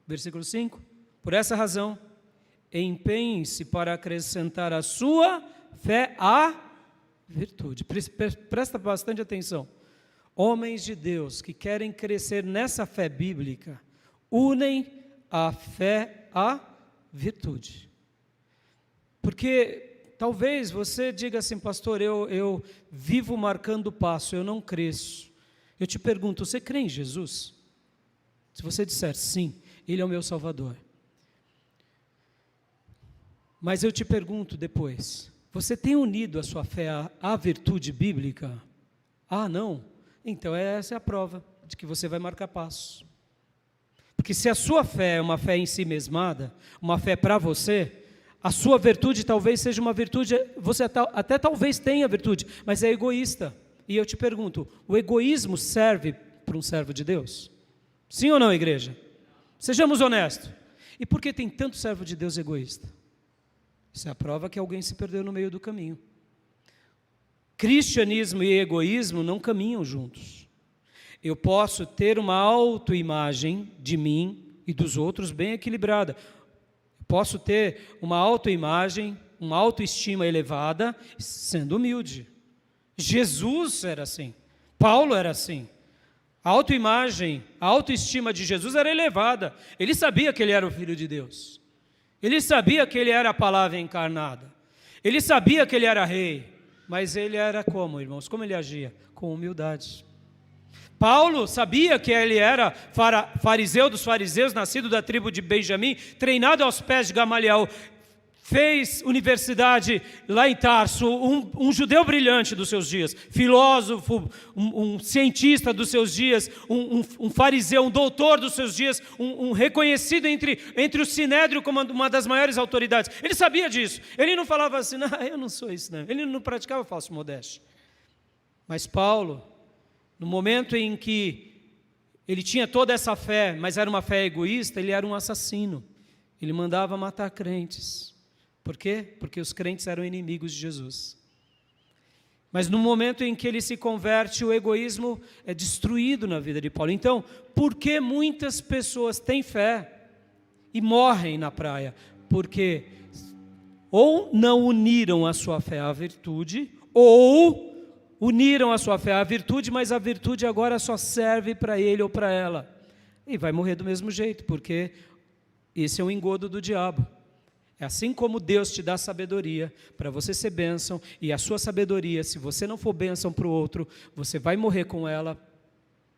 versículo 5. Por essa razão, empenhe-se para acrescentar à sua fé a virtude. Presta bastante atenção. Homens de Deus que querem crescer nessa fé bíblica, unem a fé à virtude. Porque talvez você diga assim, pastor, eu vivo marcando passo, eu não cresço. Eu te pergunto, você crê em Jesus? Se você disser sim, Ele é o meu Salvador. Mas eu te pergunto depois, você tem unido a sua fé à virtude bíblica? Ah, não? Então essa é a prova de que você vai marcar passo. Porque se a sua fé é uma fé em si mesmada, uma fé para você, a sua virtude talvez seja uma virtude, você até talvez tenha virtude, mas é egoísta. E eu te pergunto, o egoísmo serve para um servo de Deus? Sim ou não, igreja? Sejamos honestos. E por que tem tanto servo de Deus egoísta? Isso é a prova que alguém se perdeu no meio do caminho. Cristianismo e egoísmo não caminham juntos. Eu posso ter uma autoimagem de mim e dos outros bem equilibrada. Posso ter uma autoimagem, uma autoestima elevada, sendo humilde. Jesus era assim. Paulo era assim. A autoimagem, a autoestima de Jesus era elevada. Ele sabia que ele era o Filho de Deus. Ele sabia que ele era a palavra encarnada. Ele sabia que ele era rei. Mas ele era como, irmãos? Como ele agia? Com humildade. Paulo sabia que ele era fariseu dos fariseus, nascido da tribo de Benjamim, treinado aos pés de Gamaliel, fez universidade lá em Tarso, um judeu brilhante dos seus dias, filósofo, um cientista dos seus dias, um fariseu, um doutor dos seus dias, um reconhecido entre o Sinédrio como uma das maiores autoridades. Ele sabia disso, ele não falava assim, não, eu não sou isso, não. Ele não praticava falsa modéstia. Mas Paulo, no momento em que ele tinha toda essa fé, mas era uma fé egoísta, ele era um assassino. Ele mandava matar crentes. Por quê? Porque os crentes eram inimigos de Jesus. Mas no momento em que ele se converte, o egoísmo é destruído na vida de Paulo. Então, por que muitas pessoas têm fé e morrem na praia? Porque ou não uniram a sua fé à virtude, ou uniram a sua fé à virtude, mas a virtude agora só serve para ele ou para ela. E vai morrer do mesmo jeito, porque esse é um engodo do diabo. É assim como Deus te dá sabedoria para você ser bênção, e a sua sabedoria, se você não for bênção para o outro, você vai morrer com ela,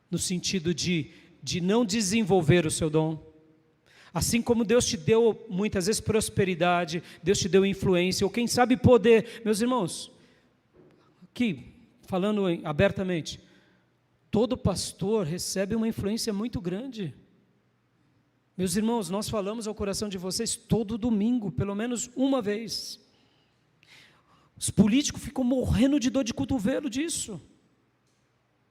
no sentido de não desenvolver o seu dom. Assim como Deus te deu muitas vezes prosperidade, Deus te deu influência, ou quem sabe poder. Meus irmãos, aqui, falando abertamente, todo pastor recebe uma influência muito grande. Meus irmãos, nós falamos ao coração de vocês todo domingo, pelo menos uma vez. Os políticos ficam morrendo de dor de cotovelo disso.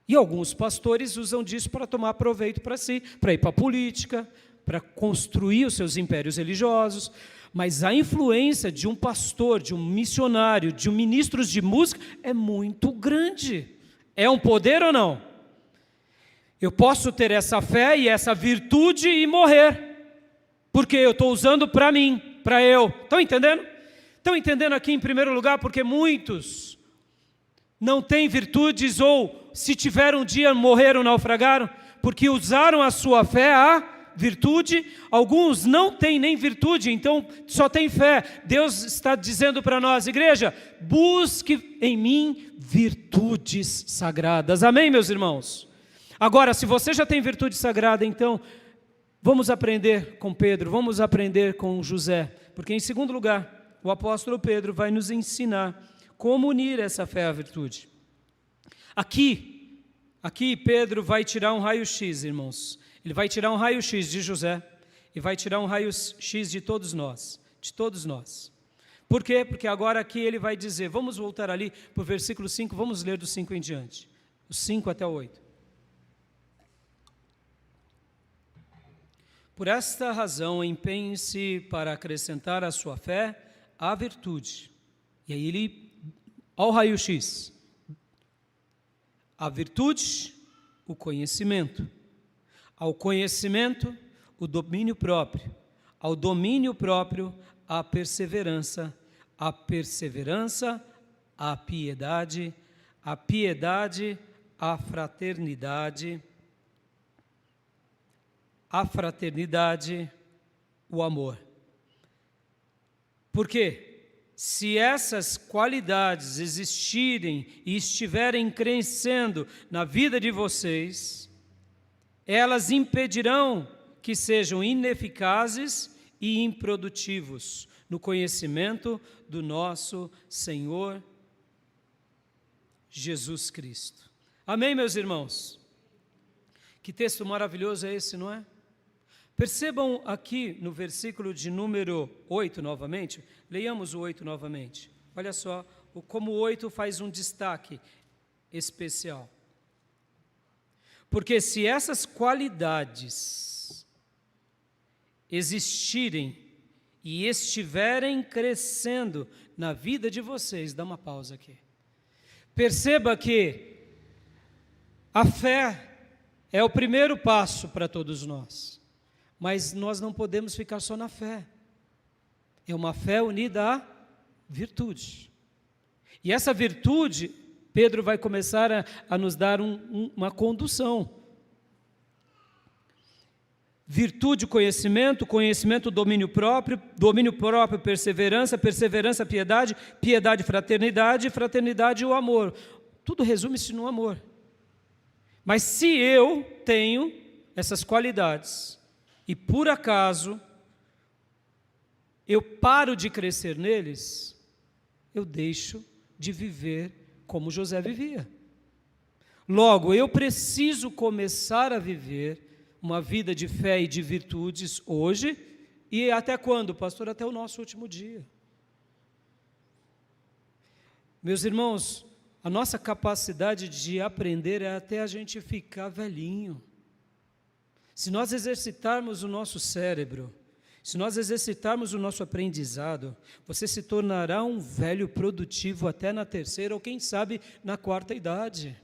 E alguns pastores usam disso para tomar proveito para si, para ir para a política, para construir os seus impérios religiosos. Mas a influência de um pastor, de um missionário, de um ministro de música é muito grande. É um poder ou não? Eu posso ter essa fé e essa virtude e morrer, porque eu estou usando para mim, para eu. Estão entendendo? Estão entendendo aqui em primeiro lugar, porque muitos não têm virtudes, ou se tiveram um dia morreram, naufragaram, porque usaram a sua fé à virtude. Alguns não têm nem virtude, então só têm fé. Deus está dizendo para nós, igreja, busque em mim virtudes sagradas. Amém, meus irmãos? Agora, se você já tem virtude sagrada, então, vamos aprender com Pedro, vamos aprender com José, porque em segundo lugar, o apóstolo Pedro vai nos ensinar como unir essa fé à virtude. Aqui Pedro vai tirar um raio-x, irmãos. Ele vai tirar um raio-x de José e vai tirar um raio-x de todos nós, Por quê? Porque agora aqui ele vai dizer, vamos voltar ali para o versículo 5, vamos ler do 5 em diante, os 5 até o 8. Por esta razão, empenhe-se para acrescentar à sua fé a virtude. E aí ele Ao raio-x. A virtude, o conhecimento. Ao conhecimento, o domínio próprio. Ao domínio próprio, a perseverança. A perseverança, a piedade. A piedade, a fraternidade. A fraternidade, o amor. Por quê? Se essas qualidades existirem e estiverem crescendo na vida de vocês, elas impedirão que sejam ineficazes e improdutivos no conhecimento do nosso Senhor Jesus Cristo. Amém, meus irmãos? Que texto maravilhoso é esse, não é? Percebam aqui no versículo de número 8 novamente, leiamos o 8 novamente. Olha só como o 8 faz um destaque especial. Porque se essas qualidades existirem e estiverem crescendo na vida de vocês, dá uma pausa aqui. Perceba que a fé é o primeiro passo para todos nós. Mas nós não podemos ficar só na fé. É uma fé unida à virtude. E essa virtude, Pedro vai começar a nos dar uma condução. Virtude, conhecimento, conhecimento, domínio próprio, perseverança, perseverança, piedade, piedade, fraternidade, fraternidade, o amor. Tudo resume-se no amor. Mas se eu tenho essas qualidades, e por acaso eu paro de crescer neles, eu deixo de viver como José vivia. Logo, eu preciso começar a viver uma vida de fé e de virtudes hoje, e até quando, pastor? Até o nosso último dia. Meus irmãos, a nossa capacidade de aprender é até a gente ficar velhinho. Se nós exercitarmos o nosso cérebro, se nós exercitarmos o nosso aprendizado, você se tornará um velho produtivo até na terceira ou quem sabe na quarta idade.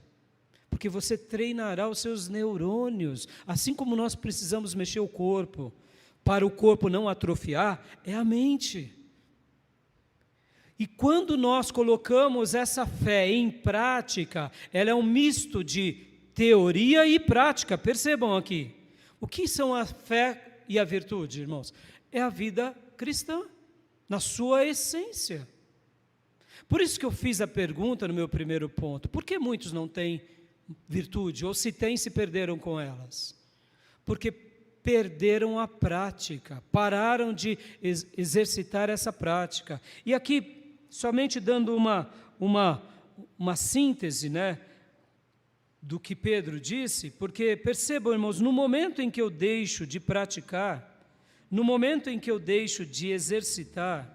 Porque você treinará os seus neurônios, assim como nós precisamos mexer o corpo, para o corpo não atrofiar, é a mente. E quando nós colocamos essa fé em prática, ela é um misto de teoria e prática, percebam aqui. O que são a fé e a virtude, irmãos? É a vida cristã, na sua essência. Por isso que eu fiz a pergunta no meu primeiro ponto, por que muitos não têm virtude, ou se têm, se perderam com elas? Porque perderam a prática, pararam de exercitar essa prática. E aqui, somente dando uma síntese, né, do que Pedro disse, porque percebam, irmãos, no momento em que eu deixo de praticar, no momento em que eu deixo de exercitar,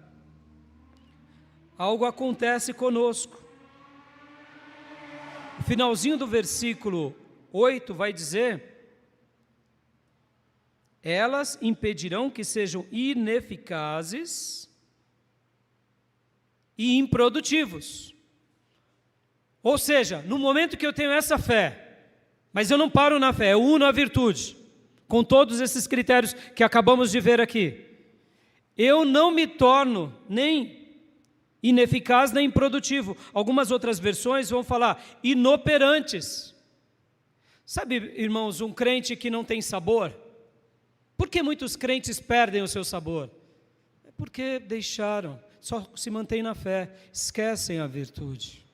algo acontece conosco. O finalzinho do versículo 8 vai dizer: elas impedirão que sejam ineficazes e improdutivos. Ou seja, no momento que eu tenho essa fé, mas eu não paro na fé, eu uno a virtude, com todos esses critérios que acabamos de ver aqui, eu não me torno nem ineficaz nem improdutivo. Algumas outras versões vão falar inoperantes. Sabe, irmãos, um crente que não tem sabor? Por que muitos crentes perdem o seu sabor? É porque deixaram, só se mantêm na fé, esquecem a virtude.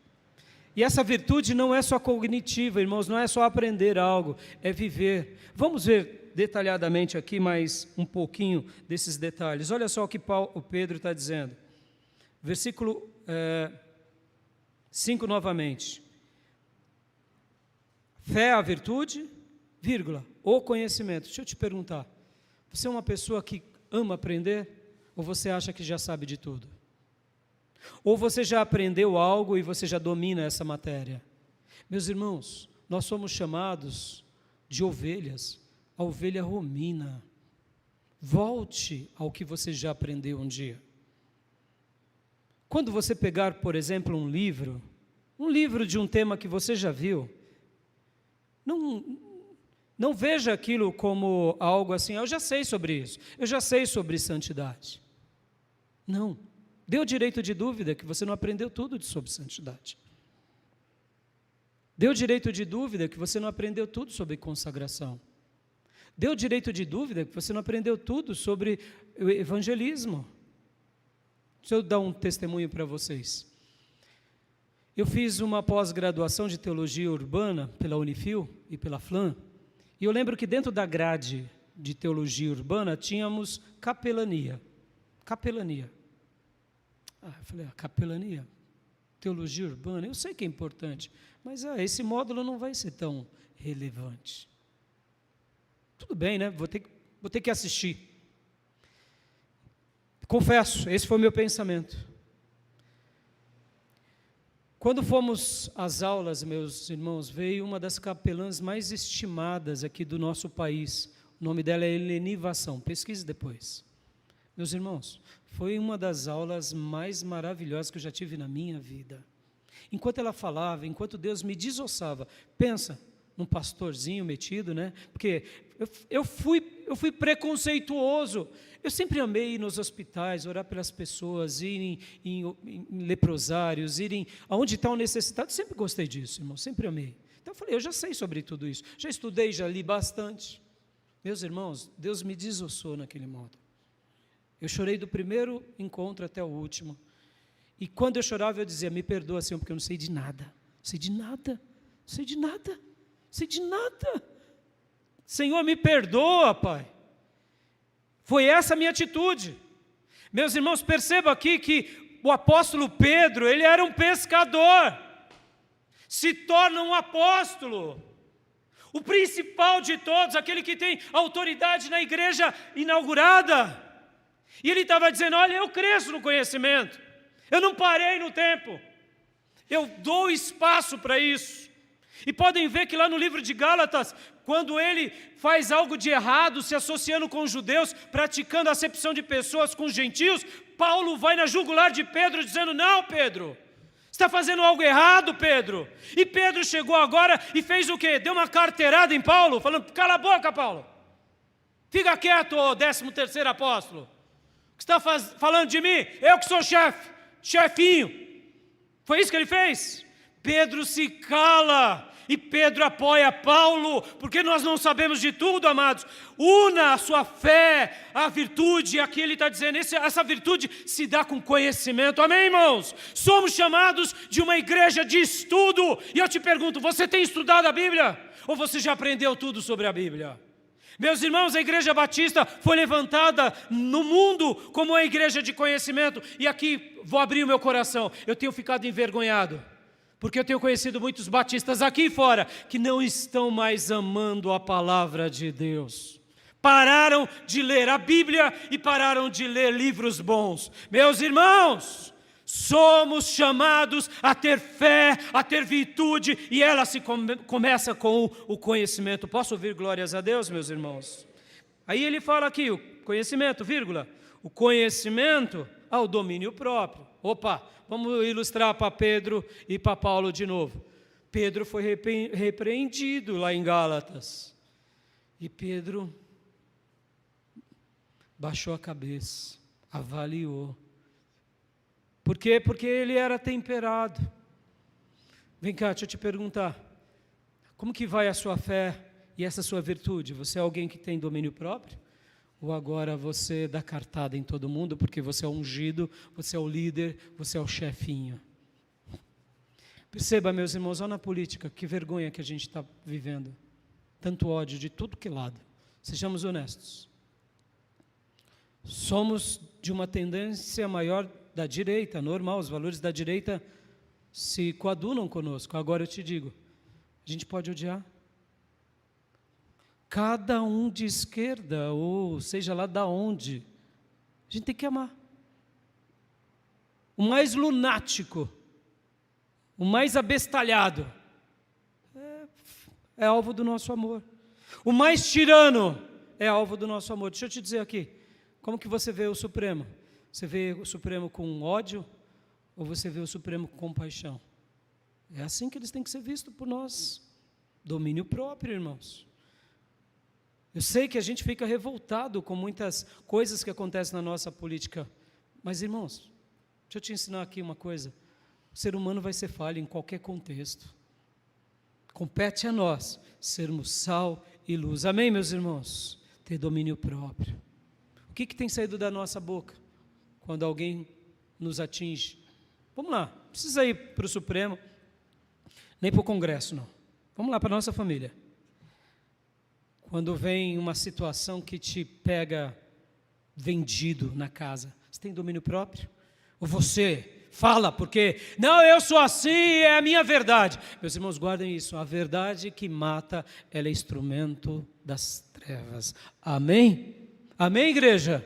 E essa virtude não é só cognitiva, irmãos, não é só aprender algo, é viver. Vamos ver detalhadamente aqui mais um pouquinho desses detalhes. Olha só o que o Pedro está dizendo. Versículo 5 novamente. Fé é a virtude, vírgula, o conhecimento. Deixa eu te perguntar, você é uma pessoa que ama aprender ou você acha que já sabe de tudo? Ou você já aprendeu algo e você já domina essa matéria? Meus irmãos, nós somos chamados de ovelhas, a ovelha rumina. Volte ao que você já aprendeu um dia. quando você pegar, por exemplo, um livro de um tema que você já viu, não veja aquilo como algo assim, eu já sei sobre isso, eu já sei sobre santidade. Não, dê o direito de dúvida que você não aprendeu tudo sobre santidade. Dê o direito de dúvida que você não aprendeu tudo sobre consagração. Dê o direito de dúvida que você não aprendeu tudo sobre o evangelismo. Deixa eu dar um testemunho para vocês. Eu fiz uma pós-graduação de teologia urbana pela Unifil e pela FLAM, e eu lembro que dentro da grade de teologia urbana tínhamos capelania. Capelania. Eu falei, capelania? Teologia urbana? Eu sei que é importante, mas esse módulo não vai ser tão relevante. Tudo bem, né? Vou ter que assistir. Confesso, esse foi o meu pensamento. Quando fomos às aulas, meus irmãos, veio uma das capelãs mais estimadas aqui do nosso país. O nome dela é Eleni Vassão. Pesquise depois. Meus irmãos, foi uma das aulas mais maravilhosas que eu já tive na minha vida. Enquanto ela falava, enquanto Deus me desossava, pensa num pastorzinho metido, né? Porque eu fui preconceituoso. Eu sempre amei ir nos hospitais, orar pelas pessoas, ir em leprosários, ir aonde está o necessitado. Sempre gostei disso, irmão, sempre amei. Então eu falei, eu já sei sobre tudo isso. Já estudei, já li bastante. Meus irmãos, Deus me desossou naquele modo. Eu chorei do primeiro encontro até o último. E quando eu chorava, eu dizia, me perdoa, Senhor, porque eu não sei de nada. Sei de nada. Sei de nada. Sei de nada. Senhor, me perdoa, Pai. Foi essa a minha atitude. Meus irmãos, perceba aqui que o apóstolo Pedro, ele era um pescador. Se torna um apóstolo. O principal de todos, aquele que tem autoridade na igreja inaugurada. E ele estava dizendo, olha, eu cresço no conhecimento. Eu não parei no tempo. Eu dou espaço para isso. E podem ver que lá no livro de Gálatas, quando ele faz algo de errado, se associando com os judeus, praticando acepção de pessoas com os gentios, Paulo vai na jugular de Pedro dizendo, não, Pedro, você está fazendo algo errado, Pedro. E Pedro chegou agora e fez o quê? Deu uma carteirada em Paulo, falando, cala a boca, Paulo. Fica quieto, ô 13º apóstolo. O que está falando de mim? Eu que sou chefe, chefinho. Foi isso que ele fez? Pedro se cala e Pedro apoia Paulo, porque nós não sabemos de tudo, amados. Una a sua fé, a virtude, aqui ele está dizendo, essa virtude se dá com conhecimento, amém, irmãos? Somos chamados de uma igreja de estudo, e eu te pergunto, você tem estudado a Bíblia? Ou você já aprendeu tudo sobre a Bíblia? Meus irmãos, a Igreja Batista foi levantada no mundo como uma igreja de conhecimento, e aqui vou abrir o meu coração, eu tenho ficado envergonhado, porque eu tenho conhecido muitos batistas aqui fora, que não estão mais amando a palavra de Deus. Pararam de ler a Bíblia e pararam de ler livros bons. Meus irmãos, somos chamados a ter fé, a ter virtude, e ela começa com o conhecimento. Posso ouvir glórias a Deus, meus irmãos? Aí ele fala aqui, o conhecimento, vírgula, o conhecimento ao domínio próprio. Opa, vamos ilustrar para Pedro e para Paulo de novo. Pedro foi repreendido lá em Gálatas. E Pedro baixou a cabeça, avaliou. Por quê? Porque ele era temperado. Vem cá, deixa eu te perguntar. Como que vai a sua fé e essa sua virtude? Você é alguém que tem domínio próprio? Ou agora você dá cartada em todo mundo porque você é ungido, você é o líder, você é o chefinho? Perceba, meus irmãos, olha na política, que vergonha que a gente está vivendo. Tanto ódio de tudo que lado. Sejamos honestos. Somos de uma tendência maior da direita, normal, os valores da direita se coadunam conosco. Agora eu te digo, a gente pode odiar. Cada um de esquerda, ou seja lá da onde, a gente tem que amar. O mais lunático, o mais abestalhado, é alvo do nosso amor. O mais tirano é alvo do nosso amor. Deixa eu te dizer aqui, como que você vê o Supremo? Você vê o Supremo com ódio ou você vê o Supremo com compaixão? É assim que eles têm que ser vistos por nós. Domínio próprio, irmãos. Eu sei que a gente fica revoltado com muitas coisas que acontecem na nossa política, mas, irmãos, deixa eu te ensinar aqui uma coisa. O ser humano vai ser falho em qualquer contexto. Compete a nós sermos sal e luz. Amém, meus irmãos? Ter domínio próprio. O que tem saído da nossa boca quando alguém nos atinge? Vamos lá, não precisa ir para o Supremo, nem para o Congresso, não. Vamos lá para a nossa família. Quando vem uma situação que te pega vendido na casa, você tem domínio próprio? Ou você fala porque, não, eu sou assim, é a minha verdade. Meus irmãos, guardem isso, a verdade que mata, ela é instrumento das trevas. Amém? Amém, igreja?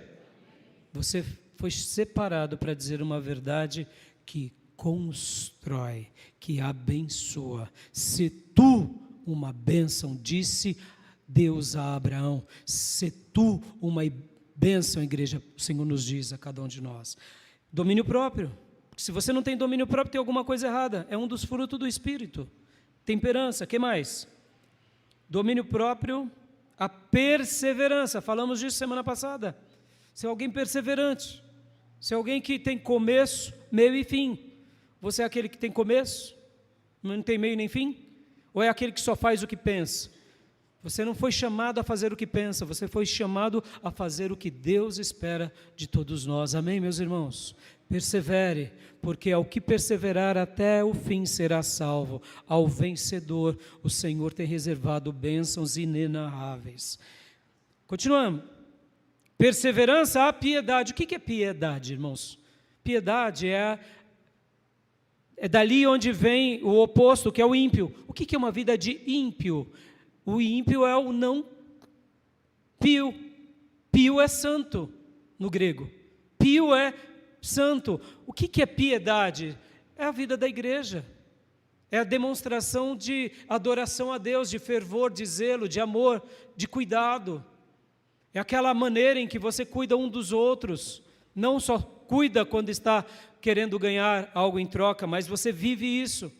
Você foi separado para dizer uma verdade que constrói, que abençoa. Se tu uma bênção, disse Deus a Abraão, se tu uma bênção, igreja, o Senhor nos diz a cada um de nós. Domínio próprio. Se você não tem domínio próprio, tem alguma coisa errada. É um dos frutos do Espírito. Temperança, que mais? Domínio próprio, a perseverança. Falamos disso semana passada. Ser alguém perseverante. Ser alguém que tem começo, meio e fim. Você é aquele que tem começo, não tem meio nem fim? Ou é aquele que só faz o que pensa? Você não foi chamado a fazer o que pensa, você foi chamado a fazer o que Deus espera de todos nós. Amém, meus irmãos? Persevere, porque ao que perseverar até o fim será salvo. Ao vencedor, o Senhor tem reservado bênçãos inenarráveis. Continuamos. Perseverança, a piedade. O que é piedade, irmãos? Piedade é dali onde vem o oposto, que é o ímpio. O que é uma vida de ímpio? O ímpio é o não pio. Pio é santo, no grego. Pio é santo. O que é piedade? É a vida da igreja. É a demonstração de adoração a Deus, de fervor, de zelo, de amor, de cuidado. É aquela maneira em que você cuida um dos outros. Não só cuida quando está querendo ganhar algo em troca, mas você vive isso.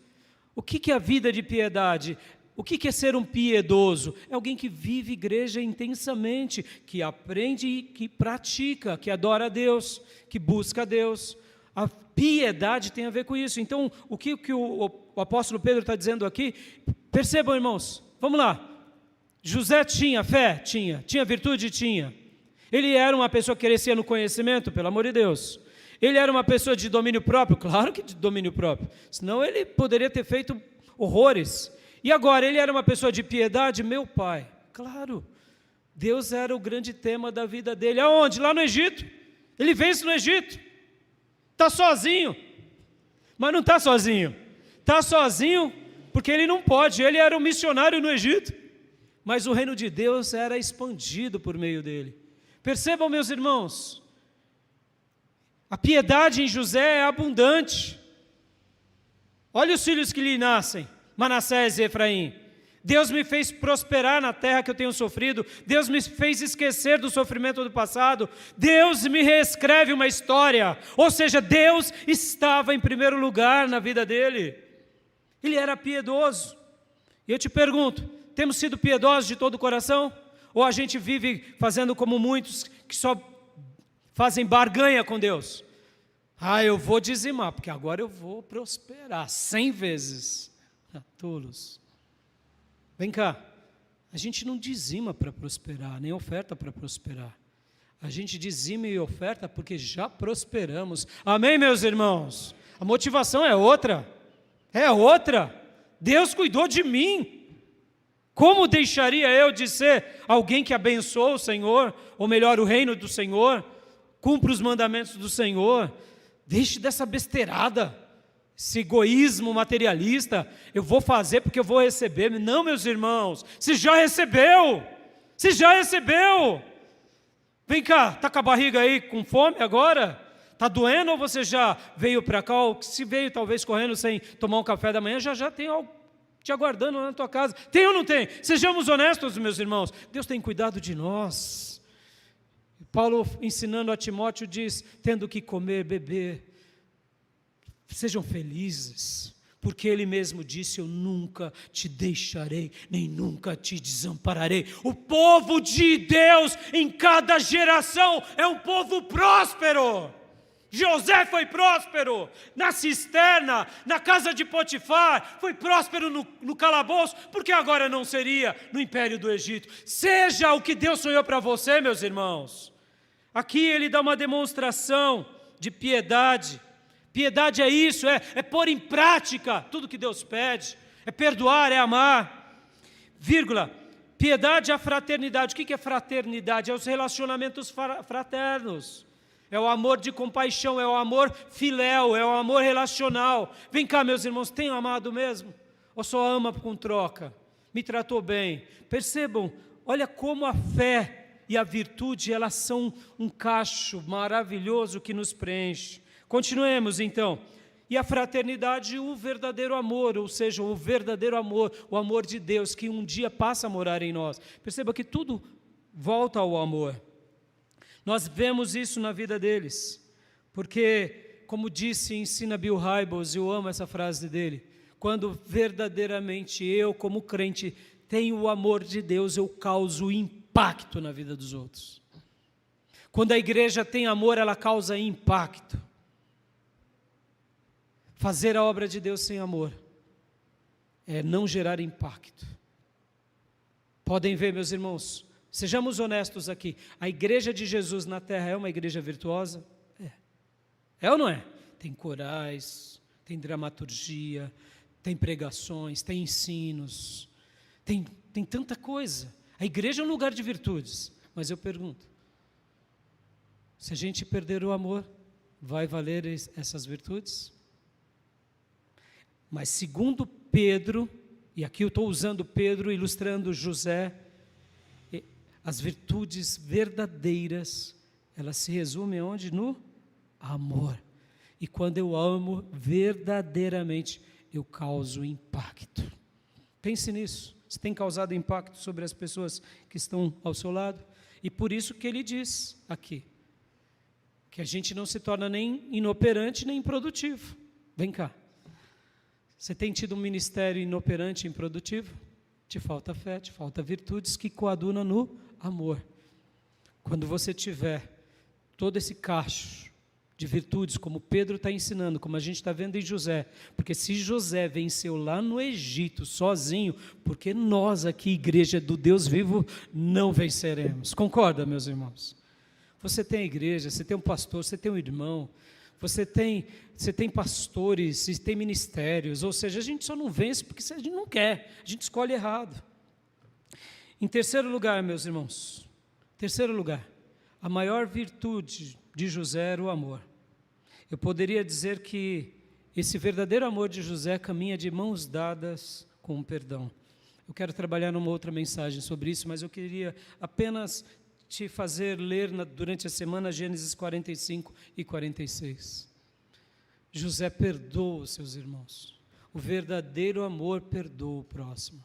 O que é a vida de piedade? O que é ser um piedoso? É alguém que vive igreja intensamente, que aprende e que pratica, que adora a Deus, que busca a Deus. A piedade tem a ver com isso. Então, o que o apóstolo Pedro está dizendo aqui, percebam, irmãos, vamos lá. José tinha fé? Tinha. Tinha virtude? Tinha. Ele era uma pessoa que crescia no conhecimento? Pelo amor de Deus. Ele era uma pessoa de domínio próprio? Claro que de domínio próprio. Senão ele poderia ter feito horrores. E agora, ele era uma pessoa de piedade? Meu pai. Claro. Deus era o grande tema da vida dele. Aonde? Lá no Egito. Ele vence no Egito. Está sozinho. Mas não está sozinho. Está sozinho porque ele não pode. Ele era um missionário no Egito. Mas o reino de Deus era expandido por meio dele. Percebam, meus irmãos, a piedade em José é abundante. Olha os filhos que lhe nascem, Manassés e Efraim. Deus me fez prosperar na terra que eu tenho sofrido. Deus me fez esquecer do sofrimento do passado. Deus me reescreve uma história. Ou seja, Deus estava em primeiro lugar na vida dele. Ele era piedoso. E eu te pergunto, temos sido piedosos de todo o coração? Ou a gente vive fazendo como muitos que só fazem barganha com Deus? Eu vou dizimar, porque agora eu vou prosperar 100 vezes. Tolos. Vem cá, a gente não dizima para prosperar, nem oferta para prosperar. A gente dizima e oferta porque já prosperamos. Amém, meus irmãos? A motivação é outra. É outra. Deus cuidou de mim. Como deixaria eu de ser alguém que abençoa o Senhor, ou melhor, o reino do Senhor, cumpre os mandamentos do Senhor? Deixe dessa besteirada, esse egoísmo materialista, eu vou fazer porque eu vou receber. Não, meus irmãos, você já recebeu, você já recebeu. Vem cá, está com a barriga aí com fome agora? Está doendo ou você já veio para cá, ou se veio talvez correndo sem tomar um café da manhã, já tem algo te aguardando lá na tua casa? Tem ou não tem? Sejamos honestos, meus irmãos. Deus tem cuidado de nós. Paulo, ensinando a Timóteo, diz, tendo que comer, beber, Sejam felizes, porque Ele mesmo disse: eu nunca te deixarei, nem nunca te desampararei. O povo de Deus em cada geração é um povo próspero. José foi próspero na cisterna, na casa de Potifar, foi próspero no calabouço, porque agora não seria no império do Egito. Seja o que Deus sonhou para você, meus irmãos. Aqui ele dá uma demonstração de piedade. Piedade é isso, é pôr em prática tudo que Deus pede, é perdoar, é amar. Vírgula, piedade é a fraternidade. O que é fraternidade? É os relacionamentos fraternos. É o amor de compaixão, é o amor filéu, é o amor relacional. Vem cá, meus irmãos, tem amado mesmo? Ou só ama com troca? Me tratou bem? Percebam, olha como a fé e a virtude, elas são um cacho maravilhoso que nos preenche. Continuemos então. E a fraternidade, o verdadeiro amor, ou seja, o verdadeiro amor, o amor de Deus, que um dia passa a morar em nós. Perceba que tudo volta ao amor. Nós vemos isso na vida deles, porque, como disse e ensina Bill Hybels, eu amo essa frase dele, quando verdadeiramente eu, como crente, tenho o amor de Deus, eu causo impacto na vida dos outros. Quando a igreja tem amor, ela causa impacto. Fazer a obra de Deus sem amor é não gerar impacto. Podem ver, meus irmãos, sejamos honestos aqui, a igreja de Jesus na terra é uma igreja virtuosa? É. É ou não é? Tem corais, tem dramaturgia, tem pregações, tem ensinos, tem tanta coisa. A igreja é um lugar de virtudes, mas eu pergunto, se a gente perder o amor, vai valer essas virtudes? Mas segundo Pedro, e aqui eu estou usando Pedro, ilustrando José, as virtudes verdadeiras, elas se resumem onde? No amor. E quando eu amo verdadeiramente, eu causo impacto. Pense nisso. Você tem causado impacto sobre as pessoas que estão ao seu lado? E por isso que ele diz aqui, que a gente não se torna nem inoperante, nem improdutivo. Vem cá. Você tem tido um ministério inoperante e improdutivo? Te falta fé, te falta virtudes que coadunam no amor. Quando você tiver todo esse cacho de virtudes, como Pedro está ensinando, como a gente está vendo em José, porque se José venceu lá no Egito sozinho, porque nós aqui, igreja do Deus vivo, não venceremos. Concorda, meus irmãos? Você tem a igreja, você tem um pastor, você tem um irmão, você tem pastores, você tem ministérios, ou seja, a gente só não vence porque a gente não quer, a gente escolhe errado. Em terceiro lugar, meus irmãos, terceiro lugar, a maior virtude de José era o amor. Eu poderia dizer que esse verdadeiro amor de José caminha de mãos dadas com o perdão. Eu quero trabalhar numa outra mensagem sobre isso, mas eu queria apenas te fazer ler durante a semana Gênesis 45 e 46. José perdoa os seus irmãos. O verdadeiro amor perdoa o próximo.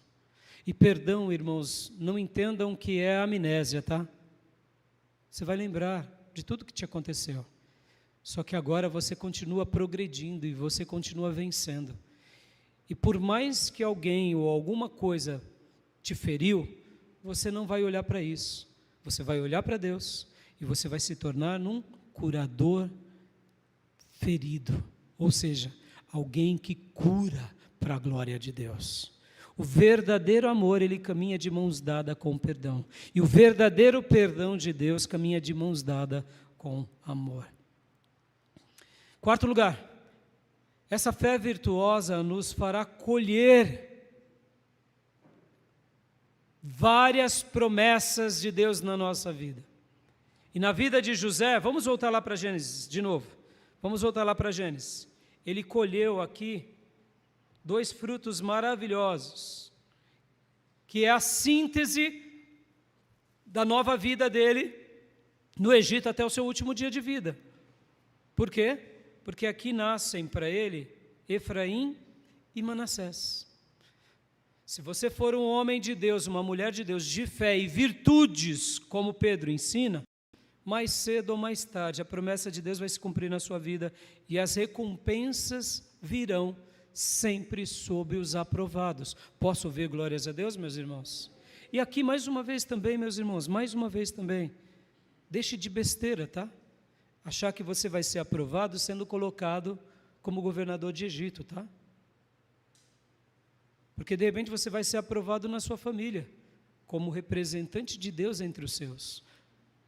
E perdão, irmãos, não entendam que é amnésia, tá? Você vai lembrar de tudo que te aconteceu. Só que agora você continua progredindo e você continua vencendo. E por mais que alguém ou alguma coisa te feriu, você não vai olhar para isso. Você vai olhar para Deus e você vai se tornar um curador ferido. Ou seja, alguém que cura para a glória de Deus. O verdadeiro amor, ele caminha de mãos dadas com perdão. E o verdadeiro perdão de Deus caminha de mãos dadas com amor. Quarto lugar, essa fé virtuosa nos fará colher várias promessas de Deus na nossa vida. E na vida de José, vamos voltar lá para Gênesis de novo. Vamos voltar lá para Gênesis. Ele colheu aqui 2 frutos maravilhosos, que é a síntese da nova vida dele no Egito até o seu último dia de vida. Por quê? Porque aqui nascem para ele Efraim e Manassés. Se você for um homem de Deus, uma mulher de Deus, de fé e virtudes, como Pedro ensina, mais cedo ou mais tarde, a promessa de Deus vai se cumprir na sua vida e as recompensas virão sempre sobre os aprovados. Posso ouvir glórias a Deus, meus irmãos? E aqui mais uma vez também, meus irmãos, mais uma vez também, deixe de besteira, tá? Achar que você vai ser aprovado sendo colocado como governador de Egito, tá? Porque de repente você vai ser aprovado na sua família, como representante de Deus entre os seus.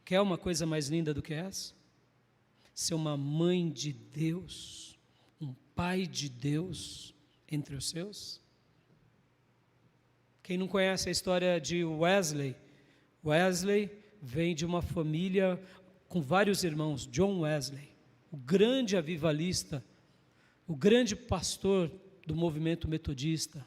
Quer uma coisa mais linda do que essa? Ser uma mãe de Deus, um pai de Deus entre os seus? Quem não conhece a história de Wesley? Wesley vem de uma família com vários irmãos. John Wesley, o grande avivalista, o grande pastor do movimento metodista.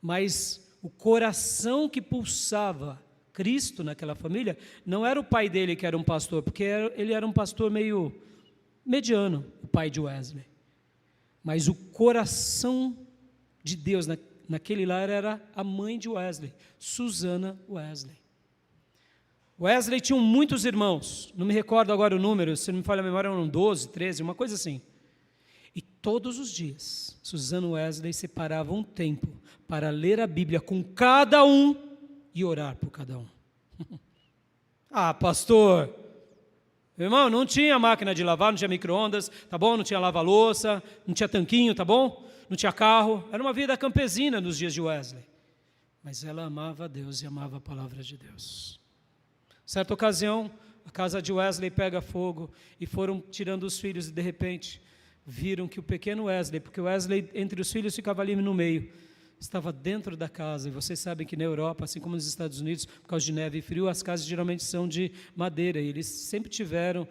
Mas o coração que pulsava Cristo naquela família não era o pai dele que era um pastor, porque ele era um pastor meio mediano, o pai de Wesley. Mas o coração de Deus naquele lar era a mãe de Wesley, Susana Wesley. Wesley tinha muitos irmãos, não me recordo agora o número, se não me falha a memória, eram 12, 13, uma coisa assim. E todos os dias, Susana Wesley separava um tempo para ler a Bíblia com cada um e orar por cada um. Ah, pastor, meu irmão, não tinha máquina de lavar, não tinha micro-ondas, tá bom? Não tinha lava-louça, não tinha tanquinho, tá bom? Não tinha carro, era uma vida campesina nos dias de Wesley. Mas ela amava a Deus e amava a palavra de Deus. Certa ocasião, a casa de Wesley pega fogo e foram tirando os filhos e de repente viram que o pequeno Wesley, porque Wesley entre os filhos ficava ali no meio, estava dentro da casa. E vocês sabem que na Europa, assim como nos Estados Unidos, por causa de neve e frio, as casas geralmente são de madeira e eles sempre tiveram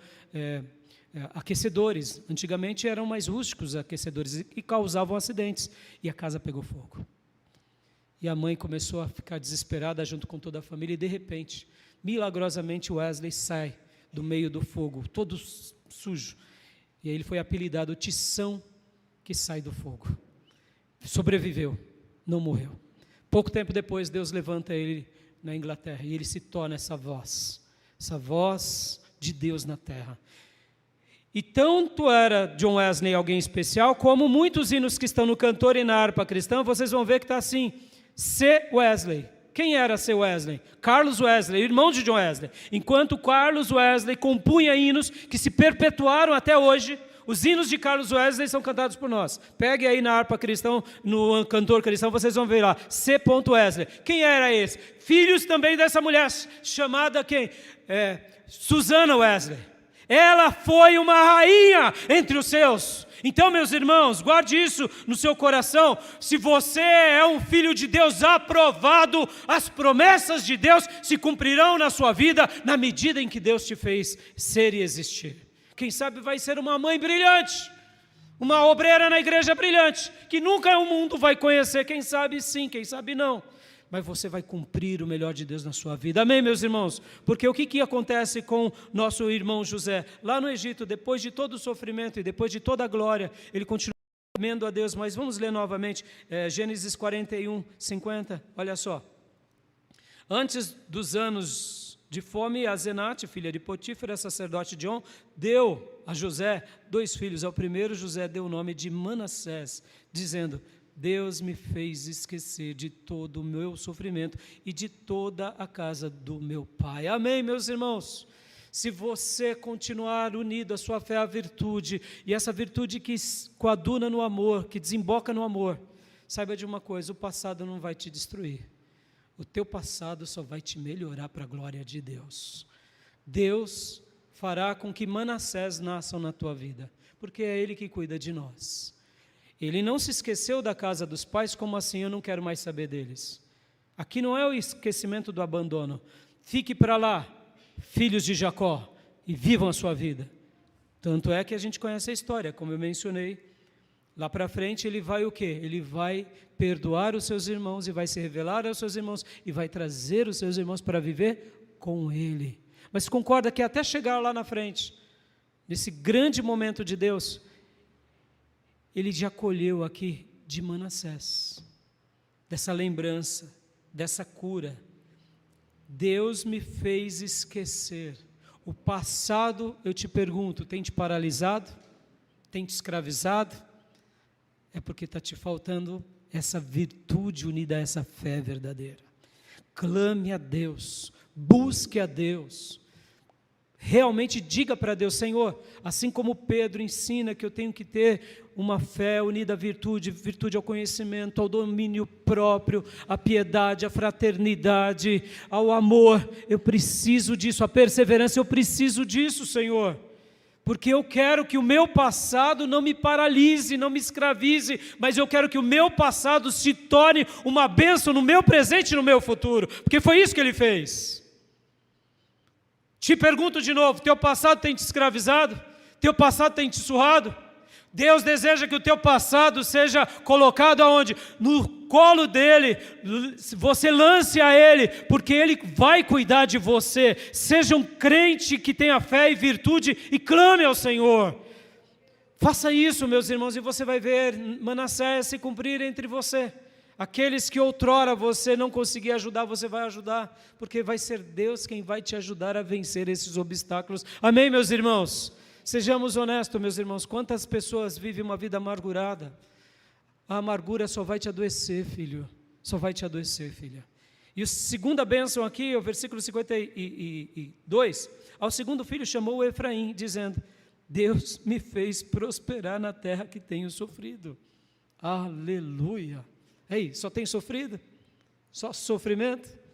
aquecedores. Antigamente eram mais rústicos aquecedores e causavam acidentes e a casa pegou fogo. E a mãe começou a ficar desesperada junto com toda a família e de repente, milagrosamente Wesley sai do meio do fogo, todo sujo. E aí ele foi apelidado o tição que sai do fogo. Sobreviveu, não morreu. Pouco tempo depois, Deus levanta ele na Inglaterra e ele se torna essa voz de Deus na terra. E tanto era John Wesley alguém especial, como muitos hinos que estão no cantor e na harpa cristã, vocês vão ver que está assim, C. Wesley. Quem era C. Wesley? Carlos Wesley, irmão de John Wesley. Enquanto Carlos Wesley compunha hinos que se perpetuaram até hoje, os hinos de Carlos Wesley são cantados por nós. Pegue aí na harpa cristã, no cantor cristão, vocês vão ver lá, C. Wesley. Quem era esse? Filhos também dessa mulher chamada quem? Susana Wesley. Ela foi uma rainha entre os seus. Então, meus irmãos, guarde isso no seu coração. Se você é um filho de Deus aprovado, as promessas de Deus se cumprirão na sua vida na medida em que Deus te fez ser e existir. Quem sabe vai ser uma mãe brilhante, uma obreira na igreja brilhante, que nunca o mundo vai conhecer. Quem sabe sim, quem sabe não. Mas você vai cumprir o melhor de Deus na sua vida. Amém, meus irmãos? Porque o que acontece com nosso irmão José? Lá no Egito, depois de todo o sofrimento e depois de toda a glória, ele continua temendo a Deus. Mas vamos ler novamente, Gênesis 41, 50. Olha só. Antes dos anos de fome, Azenate, filha de Potífera, sacerdote de On, deu a José 2 filhos. Ao primeiro, José deu o nome de Manassés, dizendo: Deus me fez esquecer de todo o meu sofrimento e de toda a casa do meu pai. Amém, meus irmãos? Se você continuar unido à sua fé à virtude, e essa virtude que coaduna no amor, que desemboca no amor, saiba de uma coisa, o passado não vai te destruir. O teu passado só vai te melhorar para a glória de Deus. Deus fará com que Manassés nasçam na tua vida, porque é Ele que cuida de nós. Ele não se esqueceu da casa dos pais, como assim eu não quero mais saber deles? Aqui não é o esquecimento do abandono. Fique para lá, filhos de Jacó, e vivam a sua vida. Tanto é que a gente conhece a história, como eu mencionei. Lá para frente ele vai o quê? Ele vai perdoar os seus irmãos e vai se revelar aos seus irmãos e vai trazer os seus irmãos para viver com ele. Mas concorda que até chegar lá na frente, nesse grande momento de Deus, ele já colheu aqui de Manassés, dessa lembrança, dessa cura. Deus me fez esquecer, O passado, eu te pergunto, tem te paralisado? Tem te escravizado? É porque está te faltando essa virtude unida a essa fé verdadeira. Clame a Deus, busque a Deus. Realmente diga para Deus: Senhor, assim como Pedro ensina que eu tenho que ter uma fé unida à virtude, virtude ao conhecimento, ao domínio próprio, à piedade, à fraternidade, ao amor, eu preciso disso, a perseverança, eu preciso disso, Senhor, porque eu quero que o meu passado não me paralise, não me escravize, mas eu quero que o meu passado se torne uma bênção no meu presente e no meu futuro, porque foi isso que Ele fez. Te pergunto de novo, teu passado tem te escravizado? Teu passado tem te surrado? Deus deseja que o teu passado seja colocado aonde? No colo dEle, você lance a Ele, porque Ele vai cuidar de você. Seja um crente que tenha fé e virtude e clame ao Senhor. Faça isso, meus irmãos, e você vai ver Manassés se cumprir entre você. Aqueles que outrora você não conseguia ajudar, você vai ajudar, porque vai ser Deus quem vai te ajudar a vencer esses obstáculos. Amém, meus irmãos? Sejamos honestos, meus irmãos, quantas pessoas vivem uma vida amargurada? A amargura só vai te adoecer, filho, só vai te adoecer, filha. E a segunda bênção aqui, o versículo 52, ao segundo filho chamou Efraim, dizendo: Deus me fez prosperar na terra que tenho sofrido. Aleluia! Ei, só tem sofrido? Só sofrimento?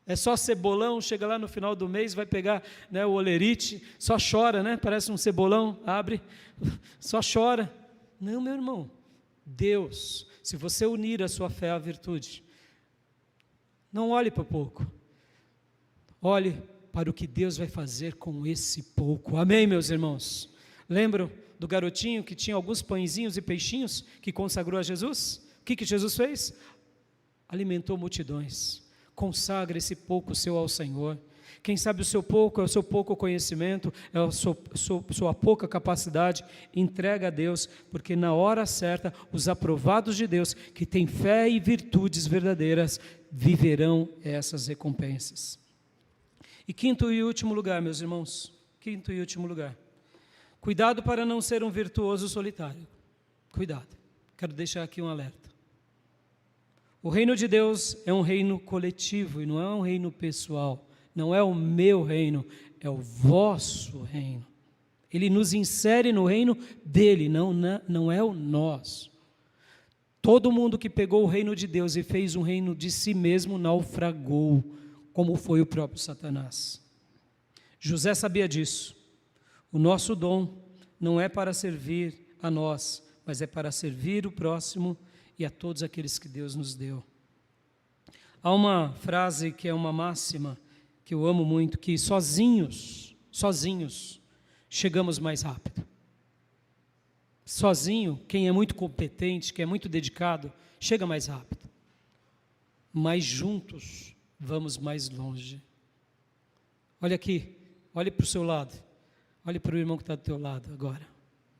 É só cebolão, chega lá no final do mês, vai pegar, né, o olerite, só chora, né? Parece um cebolão, abre, só chora. Não, meu irmão, Deus, se você unir a sua fé à virtude, não olhe para pouco, olhe para o que Deus vai fazer com esse pouco. Amém, meus irmãos? Lembram do garotinho que tinha alguns pãezinhos e peixinhos que consagrou a Jesus? O que Jesus fez? Alimentou multidões. Consagra esse pouco seu ao Senhor. Quem sabe o seu pouco é o seu pouco conhecimento, é a sua pouca capacidade. Entrega a Deus, porque na hora certa, os aprovados de Deus, que têm fé e virtudes verdadeiras, viverão essas recompensas. E quinto e último lugar, meus irmãos, quinto e último lugar. Cuidado para não ser um virtuoso solitário. Cuidado. Quero deixar aqui um alerta. O reino de Deus é um reino coletivo e não é um reino pessoal. Não é o meu reino, é o vosso reino. Ele nos insere no reino dele, não é o nosso. Todo mundo que pegou o reino de Deus e fez um reino de si mesmo naufragou, como foi o próprio Satanás. José sabia disso. O nosso dom não é para servir a nós, mas é para servir o próximo e a todos aqueles que Deus nos deu. Há uma frase que é uma máxima, que eu amo muito, que sozinhos, chegamos mais rápido. Sozinho, quem é muito competente, quem é muito dedicado, chega mais rápido. Mas juntos, vamos mais longe. Olha aqui, olhe para o seu lado, olhe para o irmão que está do teu lado agora.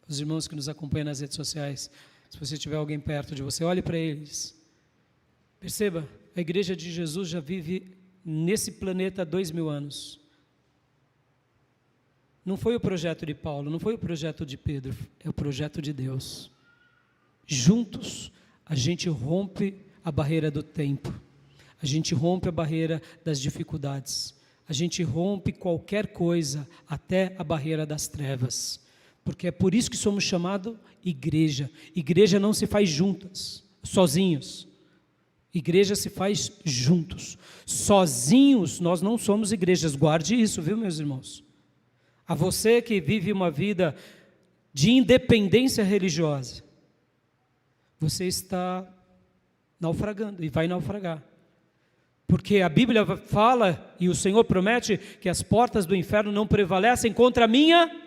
Os irmãos que nos acompanham nas redes sociais, se você tiver alguém perto de você, olhe para eles. Perceba, a igreja de Jesus já vive nesse planeta há 2000 anos. Não foi o projeto de Paulo, não foi o projeto de Pedro, é o projeto de Deus. Juntos, a gente rompe a barreira do tempo, a gente rompe a barreira das dificuldades, a gente rompe qualquer coisa, até a barreira das trevas. Porque é por isso que somos chamados igreja. Igreja não se faz juntas, sozinhos. Igreja se faz juntos. Sozinhos nós não somos igrejas. Guarde isso, viu, meus irmãos? A você que vive uma vida de independência religiosa, você está naufragando e vai naufragar. Porque a Bíblia fala e o Senhor promete que as portas do inferno não prevalecem contra a minha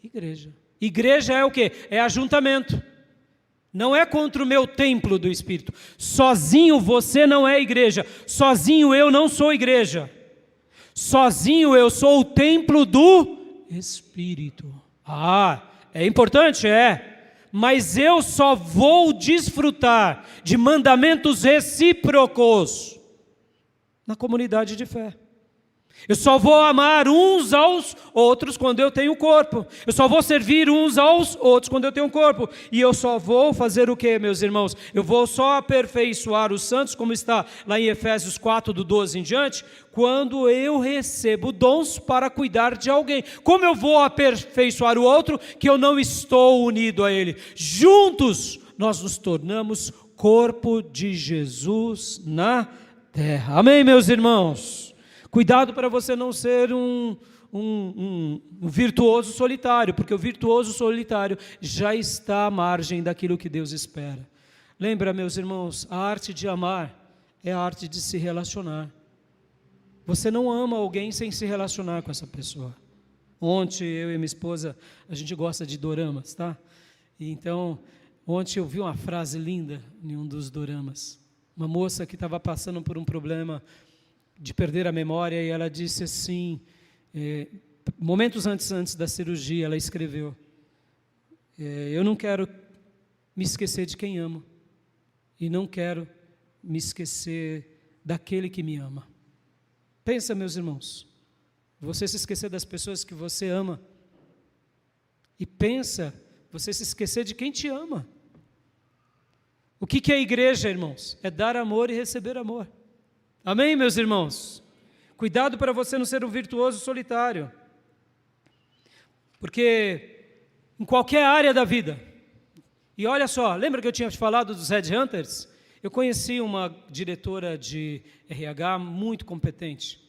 igreja. Igreja é o quê? É ajuntamento. Não é contra o meu templo do Espírito. Sozinho você não é igreja. Sozinho eu não sou igreja. Sozinho eu sou o templo do Espírito. É importante? É. Mas eu só vou desfrutar de mandamentos recíprocos na comunidade de fé. Eu só vou amar uns aos outros quando eu tenho corpo. Eu só vou servir uns aos outros quando eu tenho corpo. E eu só vou fazer o quê, meus irmãos? Eu vou só aperfeiçoar os santos, como está lá em Efésios 4, do 12 em diante, quando eu recebo dons para cuidar de alguém. Como eu vou aperfeiçoar o outro que eu não estou unido a ele? Juntos nós nos tornamos corpo de Jesus na terra. Amém, meus irmãos? Cuidado para você não ser um virtuoso solitário, porque o virtuoso solitário já está à margem daquilo que Deus espera. Lembra, meus irmãos, a arte de amar é a arte de se relacionar. Você não ama alguém sem se relacionar com essa pessoa. Ontem, eu e minha esposa, a gente gosta de doramas, tá? E então, ontem eu vi uma frase linda em um dos doramas. Uma moça que estava passando por um problema de perder a memória, e ela disse assim, momentos antes da cirurgia, ela escreveu, eu não quero me esquecer de quem amo, e não quero me esquecer daquele que me ama. Pensa, meus irmãos, você se esquecer das pessoas que você ama, e pensa, você se esquecer de quem te ama. O que é a igreja, irmãos? É dar amor e receber amor. Amém, meus irmãos? Cuidado para você não ser um virtuoso solitário. Porque em qualquer área da vida, e olha só, lembra que eu tinha falado dos headhunters? Eu conheci uma diretora de RH muito competente.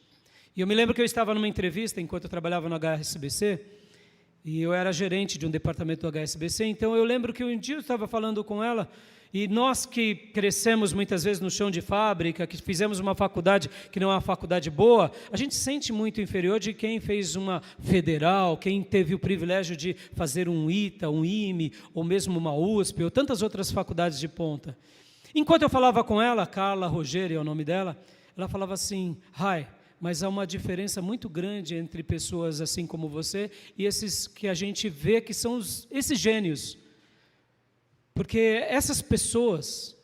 E eu me lembro que eu estava numa entrevista enquanto eu trabalhava no HSBC, e eu era gerente de um departamento do HSBC, então eu lembro que um dia eu estava falando com ela, e nós que crescemos muitas vezes no chão de fábrica, que fizemos uma faculdade que não é uma faculdade boa, a gente se sente muito inferior de quem fez uma federal, quem teve o privilégio de fazer um ITA, um IME, ou mesmo uma USP, ou tantas outras faculdades de ponta. Enquanto eu falava com ela, Carla Rogério é o nome dela, ela falava assim, Rai, mas há uma diferença muito grande entre pessoas assim como você e esses que a gente vê que são esses gênios. Porque essas pessoas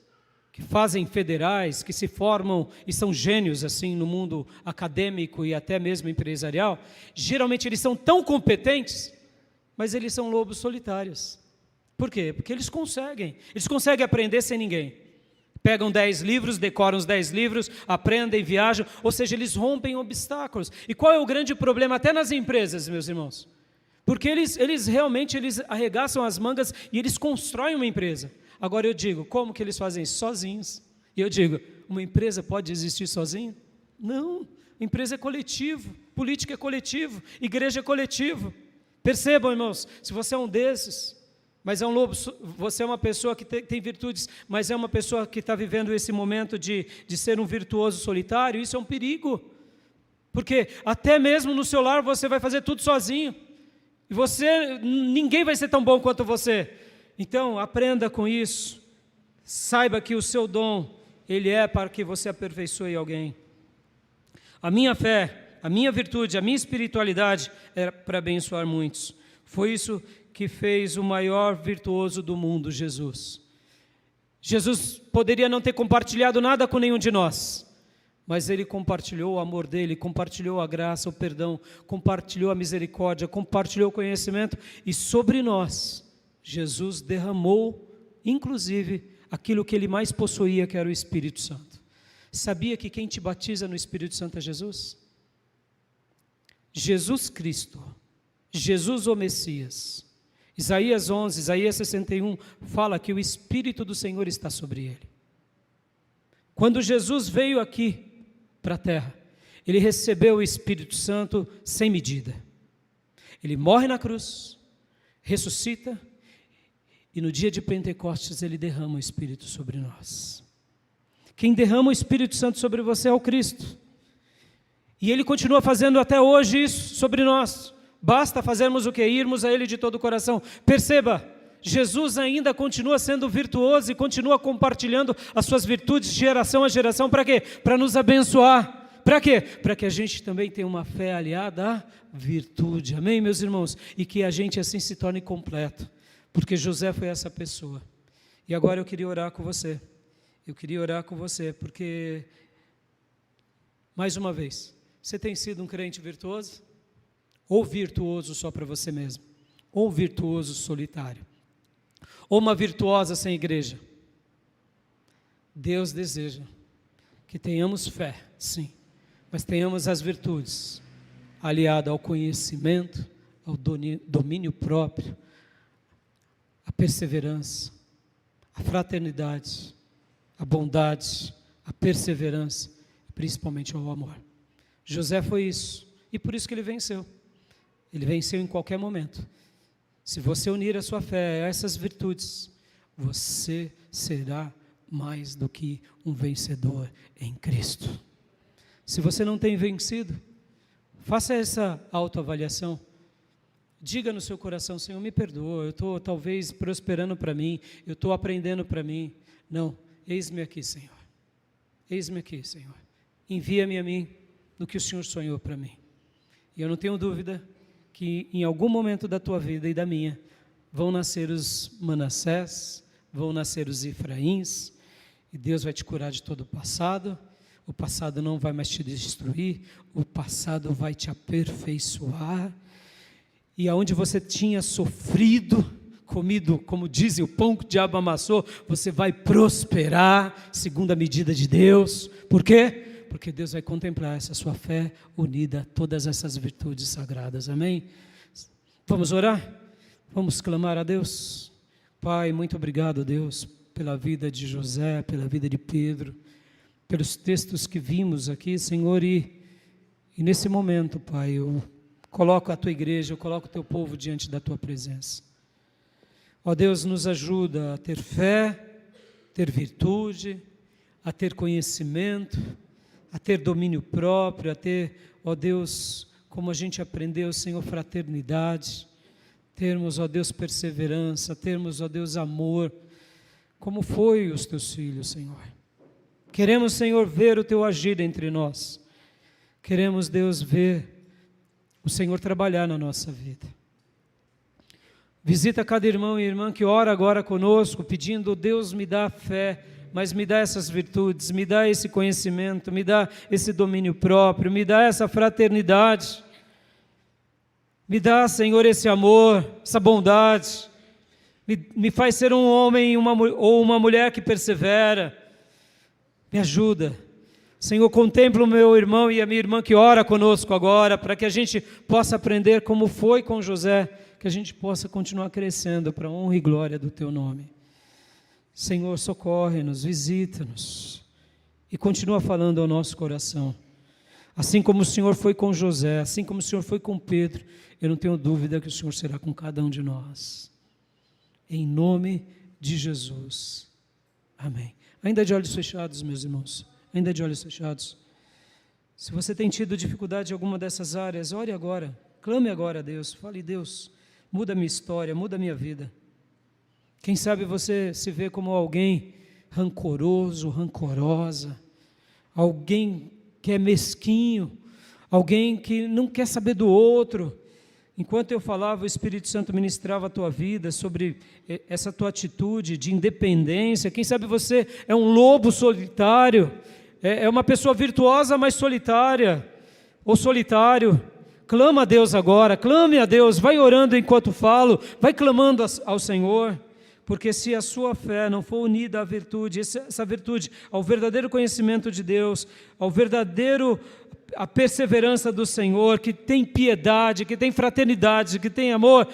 que fazem federais, que se formam e são gênios assim no mundo acadêmico e até mesmo empresarial, geralmente eles são tão competentes, mas eles são lobos solitários. Por quê? Porque eles conseguem aprender sem ninguém. Pegam 10 livros, decoram os 10 livros, aprendem, viajam, ou seja, eles rompem obstáculos. E qual é o grande problema até nas empresas, meus irmãos? Porque eles realmente arregaçam as mangas e eles constroem uma empresa. Agora eu digo, como que eles fazem isso? Sozinhos. E eu digo, uma empresa pode existir sozinha? Não, empresa é coletivo, política é coletivo, igreja é coletivo. Percebam, irmãos, se você é um desses, mas é um lobo, você é uma pessoa que tem virtudes, mas é uma pessoa que está vivendo esse momento de ser um virtuoso solitário, isso é um perigo. Porque até mesmo no seu lar você vai fazer tudo sozinho. E ninguém vai ser tão bom quanto você. Então, aprenda com isso. Saiba que o seu dom, ele é para que você aperfeiçoe alguém. A minha fé, a minha virtude, a minha espiritualidade era para abençoar muitos. Foi isso que fez o maior virtuoso do mundo, Jesus. Jesus poderia não ter compartilhado nada com nenhum de nós, mas Ele compartilhou o amor dEle, compartilhou a graça, o perdão, compartilhou a misericórdia, compartilhou o conhecimento, e sobre nós, Jesus derramou, inclusive, aquilo que Ele mais possuía, que era o Espírito Santo. Sabia que quem te batiza no Espírito Santo é Jesus? Jesus Cristo, Jesus o Messias. Isaías 11, Isaías 61, fala que o Espírito do Senhor está sobre Ele. Quando Jesus veio aqui, para a terra, ele recebeu o Espírito Santo sem medida. Ele morre na cruz, ressuscita, e no dia de Pentecostes ele derrama o Espírito sobre nós. Quem derrama o Espírito Santo sobre você é o Cristo. E ele continua fazendo até hoje isso sobre nós. Basta fazermos o que? Irmos a Ele de todo o coração. Perceba, Jesus ainda continua sendo virtuoso e continua compartilhando as suas virtudes de geração a geração. Para quê? Para nos abençoar. Para quê? Para que a gente também tenha uma fé aliada à virtude. Amém, meus irmãos? E que a gente assim se torne completo. Porque José foi essa pessoa. E agora eu queria orar com você. Eu queria orar com você, porque, mais uma vez, Você tem sido um crente virtuoso? Ou virtuoso só para você mesmo? Ou virtuoso solitário? Ou uma virtuosa sem igreja? Deus deseja que tenhamos fé, sim, mas tenhamos as virtudes, aliado ao conhecimento, ao domínio próprio, a perseverança, a fraternidade, a bondade, a perseverança, e principalmente ao amor. José foi isso, e por isso que ele venceu. Ele venceu em qualquer momento. Se você unir a sua fé a essas virtudes, você será mais do que um vencedor em Cristo. Se você não tem vencido, faça essa autoavaliação. Diga no seu coração: Senhor, me perdoa, eu estou talvez prosperando para mim, eu estou aprendendo para mim. Não, eis-me aqui, Senhor. Eis-me aqui, Senhor. Envia-me a mim no que o Senhor sonhou para mim. E eu não tenho dúvida que em algum momento da tua vida e da minha, vão nascer os Manassés, vão nascer os Efraíns, e Deus vai te curar de todo o passado não vai mais te destruir, o passado vai te aperfeiçoar, e aonde você tinha sofrido, comido, como dizem, o pão que o diabo amassou, você vai prosperar, segundo a medida de Deus. Por quê? Porque Deus vai contemplar essa sua fé unida a todas essas virtudes sagradas, amém? Vamos orar? Vamos clamar a Deus? Pai, muito obrigado, Deus, pela vida de José, pela vida de Pedro, pelos textos que vimos aqui, Senhor, e nesse momento, Pai, eu coloco a Tua igreja, eu coloco o Teu povo diante da Tua presença. Ó Deus, nos ajuda a ter fé, ter virtude, a ter conhecimento, a ter domínio próprio, a ter, ó Deus, como a gente aprendeu, Senhor, fraternidade, termos, ó Deus, perseverança, termos, ó Deus, amor, como foi os Teus filhos, Senhor. Queremos, Senhor, ver o Teu agir entre nós. Queremos, Deus, ver o Senhor trabalhar na nossa vida. Visita cada irmão e irmã que ora agora conosco, pedindo: Deus, me dá fé, mas me dá essas virtudes, me dá esse conhecimento, me dá esse domínio próprio, me dá essa fraternidade, me dá, Senhor, esse amor, essa bondade, me faz ser um homem ou uma mulher que persevera. Me ajuda, Senhor, contempla o meu irmão e a minha irmã que ora conosco agora, para que a gente possa aprender como foi com José, que a gente possa continuar crescendo para a honra e glória do Teu nome. Senhor, socorre-nos, visita-nos e continua falando ao nosso coração. Assim como o Senhor foi com José, assim como o Senhor foi com Pedro, eu não tenho dúvida que o Senhor será com cada um de nós. Em nome de Jesus. Amém. Ainda de olhos fechados, meus irmãos, ainda de olhos fechados. Se você tem tido dificuldade em alguma dessas áreas, ore agora, clame agora a Deus, fale: Deus, muda a minha história, muda a minha vida. Quem sabe você se vê como alguém rancoroso, rancorosa, alguém que é mesquinho, alguém que não quer saber do outro. Enquanto eu falava, o Espírito Santo ministrava a tua vida sobre essa tua atitude de independência. Quem sabe você é um lobo solitário, é uma pessoa virtuosa, mas solitária, ou solitário. Clama a Deus agora, clame a Deus, vai orando enquanto falo, vai clamando ao Senhor, porque se a sua fé não for unida à virtude, essa virtude ao verdadeiro conhecimento de Deus, a perseverança do Senhor, que tem piedade, que tem fraternidade, que tem amor,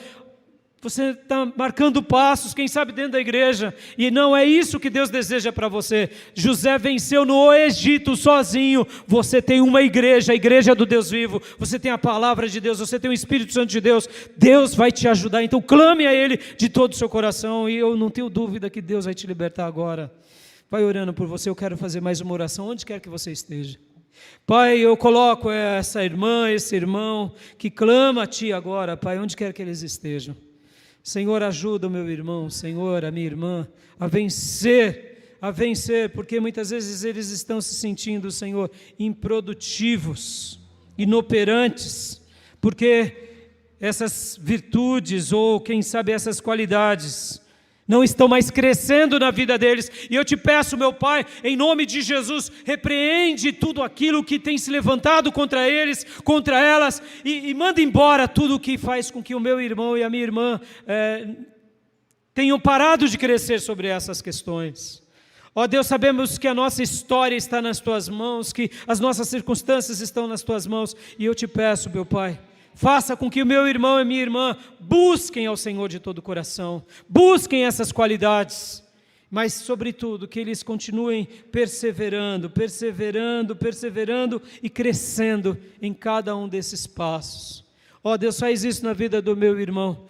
você está marcando passos, quem sabe dentro da igreja, e não é isso que Deus deseja para você. José venceu no Egito sozinho. Você tem uma igreja, a igreja do Deus vivo, você tem a palavra de Deus, você tem o Espírito Santo de Deus, Deus vai te ajudar. Então clame a Ele de todo o seu coração, e eu não tenho dúvida que Deus vai te libertar agora. Vai orando por você. Eu quero fazer mais uma oração, onde quer que você esteja. Pai, eu coloco essa irmã, esse irmão que clama a Ti agora, Pai, onde quer que eles estejam. Senhor, ajuda o meu irmão, Senhor, a minha irmã, a vencer, porque muitas vezes eles estão se sentindo, Senhor, improdutivos, inoperantes, porque essas virtudes, ou quem sabe essas qualidades, não estão mais crescendo na vida deles. E eu te peço, meu Pai, em nome de Jesus, repreende tudo aquilo que tem se levantado contra eles, contra elas, e manda embora tudo o que faz com que o meu irmão e a minha irmã tenham parado de crescer sobre essas questões. Ó Deus, sabemos que a nossa história está nas Tuas mãos, que as nossas circunstâncias estão nas Tuas mãos, e eu te peço, meu Pai, faça com que o meu irmão e minha irmã busquem ao Senhor de todo o coração, busquem essas qualidades, mas sobretudo que eles continuem perseverando e crescendo em cada um desses passos. Ó Deus, faz isso na vida do meu irmão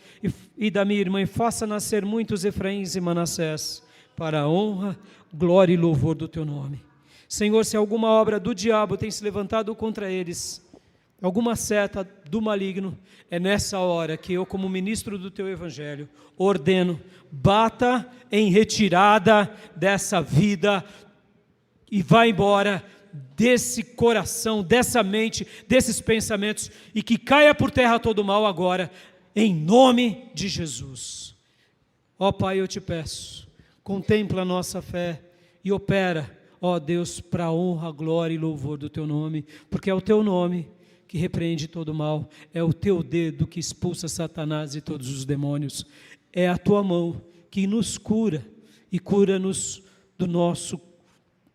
e da minha irmã, e faça nascer muitos Efraíns e Manassés, para a honra, glória e louvor do Teu nome. Senhor, se alguma obra do diabo tem se levantado contra eles, alguma seta do maligno, é nessa hora que eu, como ministro do Teu Evangelho, ordeno, bata em retirada dessa vida e vá embora desse coração, dessa mente, desses pensamentos, e que caia por terra todo o mal agora, em nome de Jesus. Ó Pai, eu te peço, contempla a nossa fé e opera, ó Deus, para a honra, glória e louvor do Teu nome, porque é o Teu nome que repreende todo o mal, é o Teu dedo que expulsa Satanás e todos os demônios, é a Tua mão que nos cura e cura-nos do nosso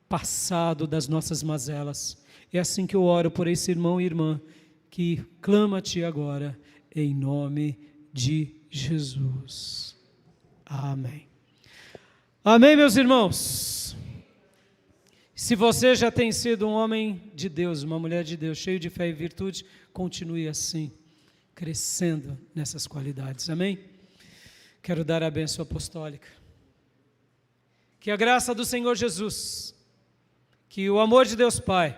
passado, das nossas mazelas. É assim que eu oro por esse irmão e irmã que clama a Ti agora, em nome de Jesus. Amém. Amém, meus irmãos. Se você já tem sido um homem de Deus, uma mulher de Deus, cheio de fé e virtude, continue assim, crescendo nessas qualidades. Amém? Quero dar a bênção apostólica. Que a graça do Senhor Jesus, que o amor de Deus Pai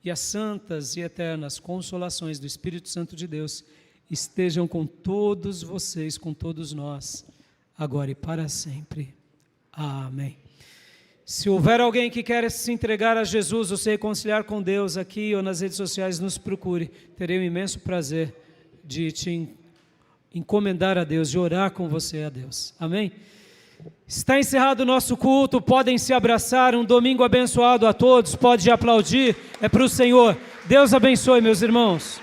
e as santas e eternas consolações do Espírito Santo de Deus estejam com todos vocês, com todos nós, agora e para sempre. Amém. Se houver alguém que quer se entregar a Jesus ou se reconciliar com Deus aqui ou nas redes sociais, nos procure. Terei um imenso prazer de te encomendar a Deus, de orar com você a Deus. Amém? Está encerrado o nosso culto, podem se abraçar, um domingo abençoado a todos, pode aplaudir, é para o Senhor. Deus abençoe, meus irmãos.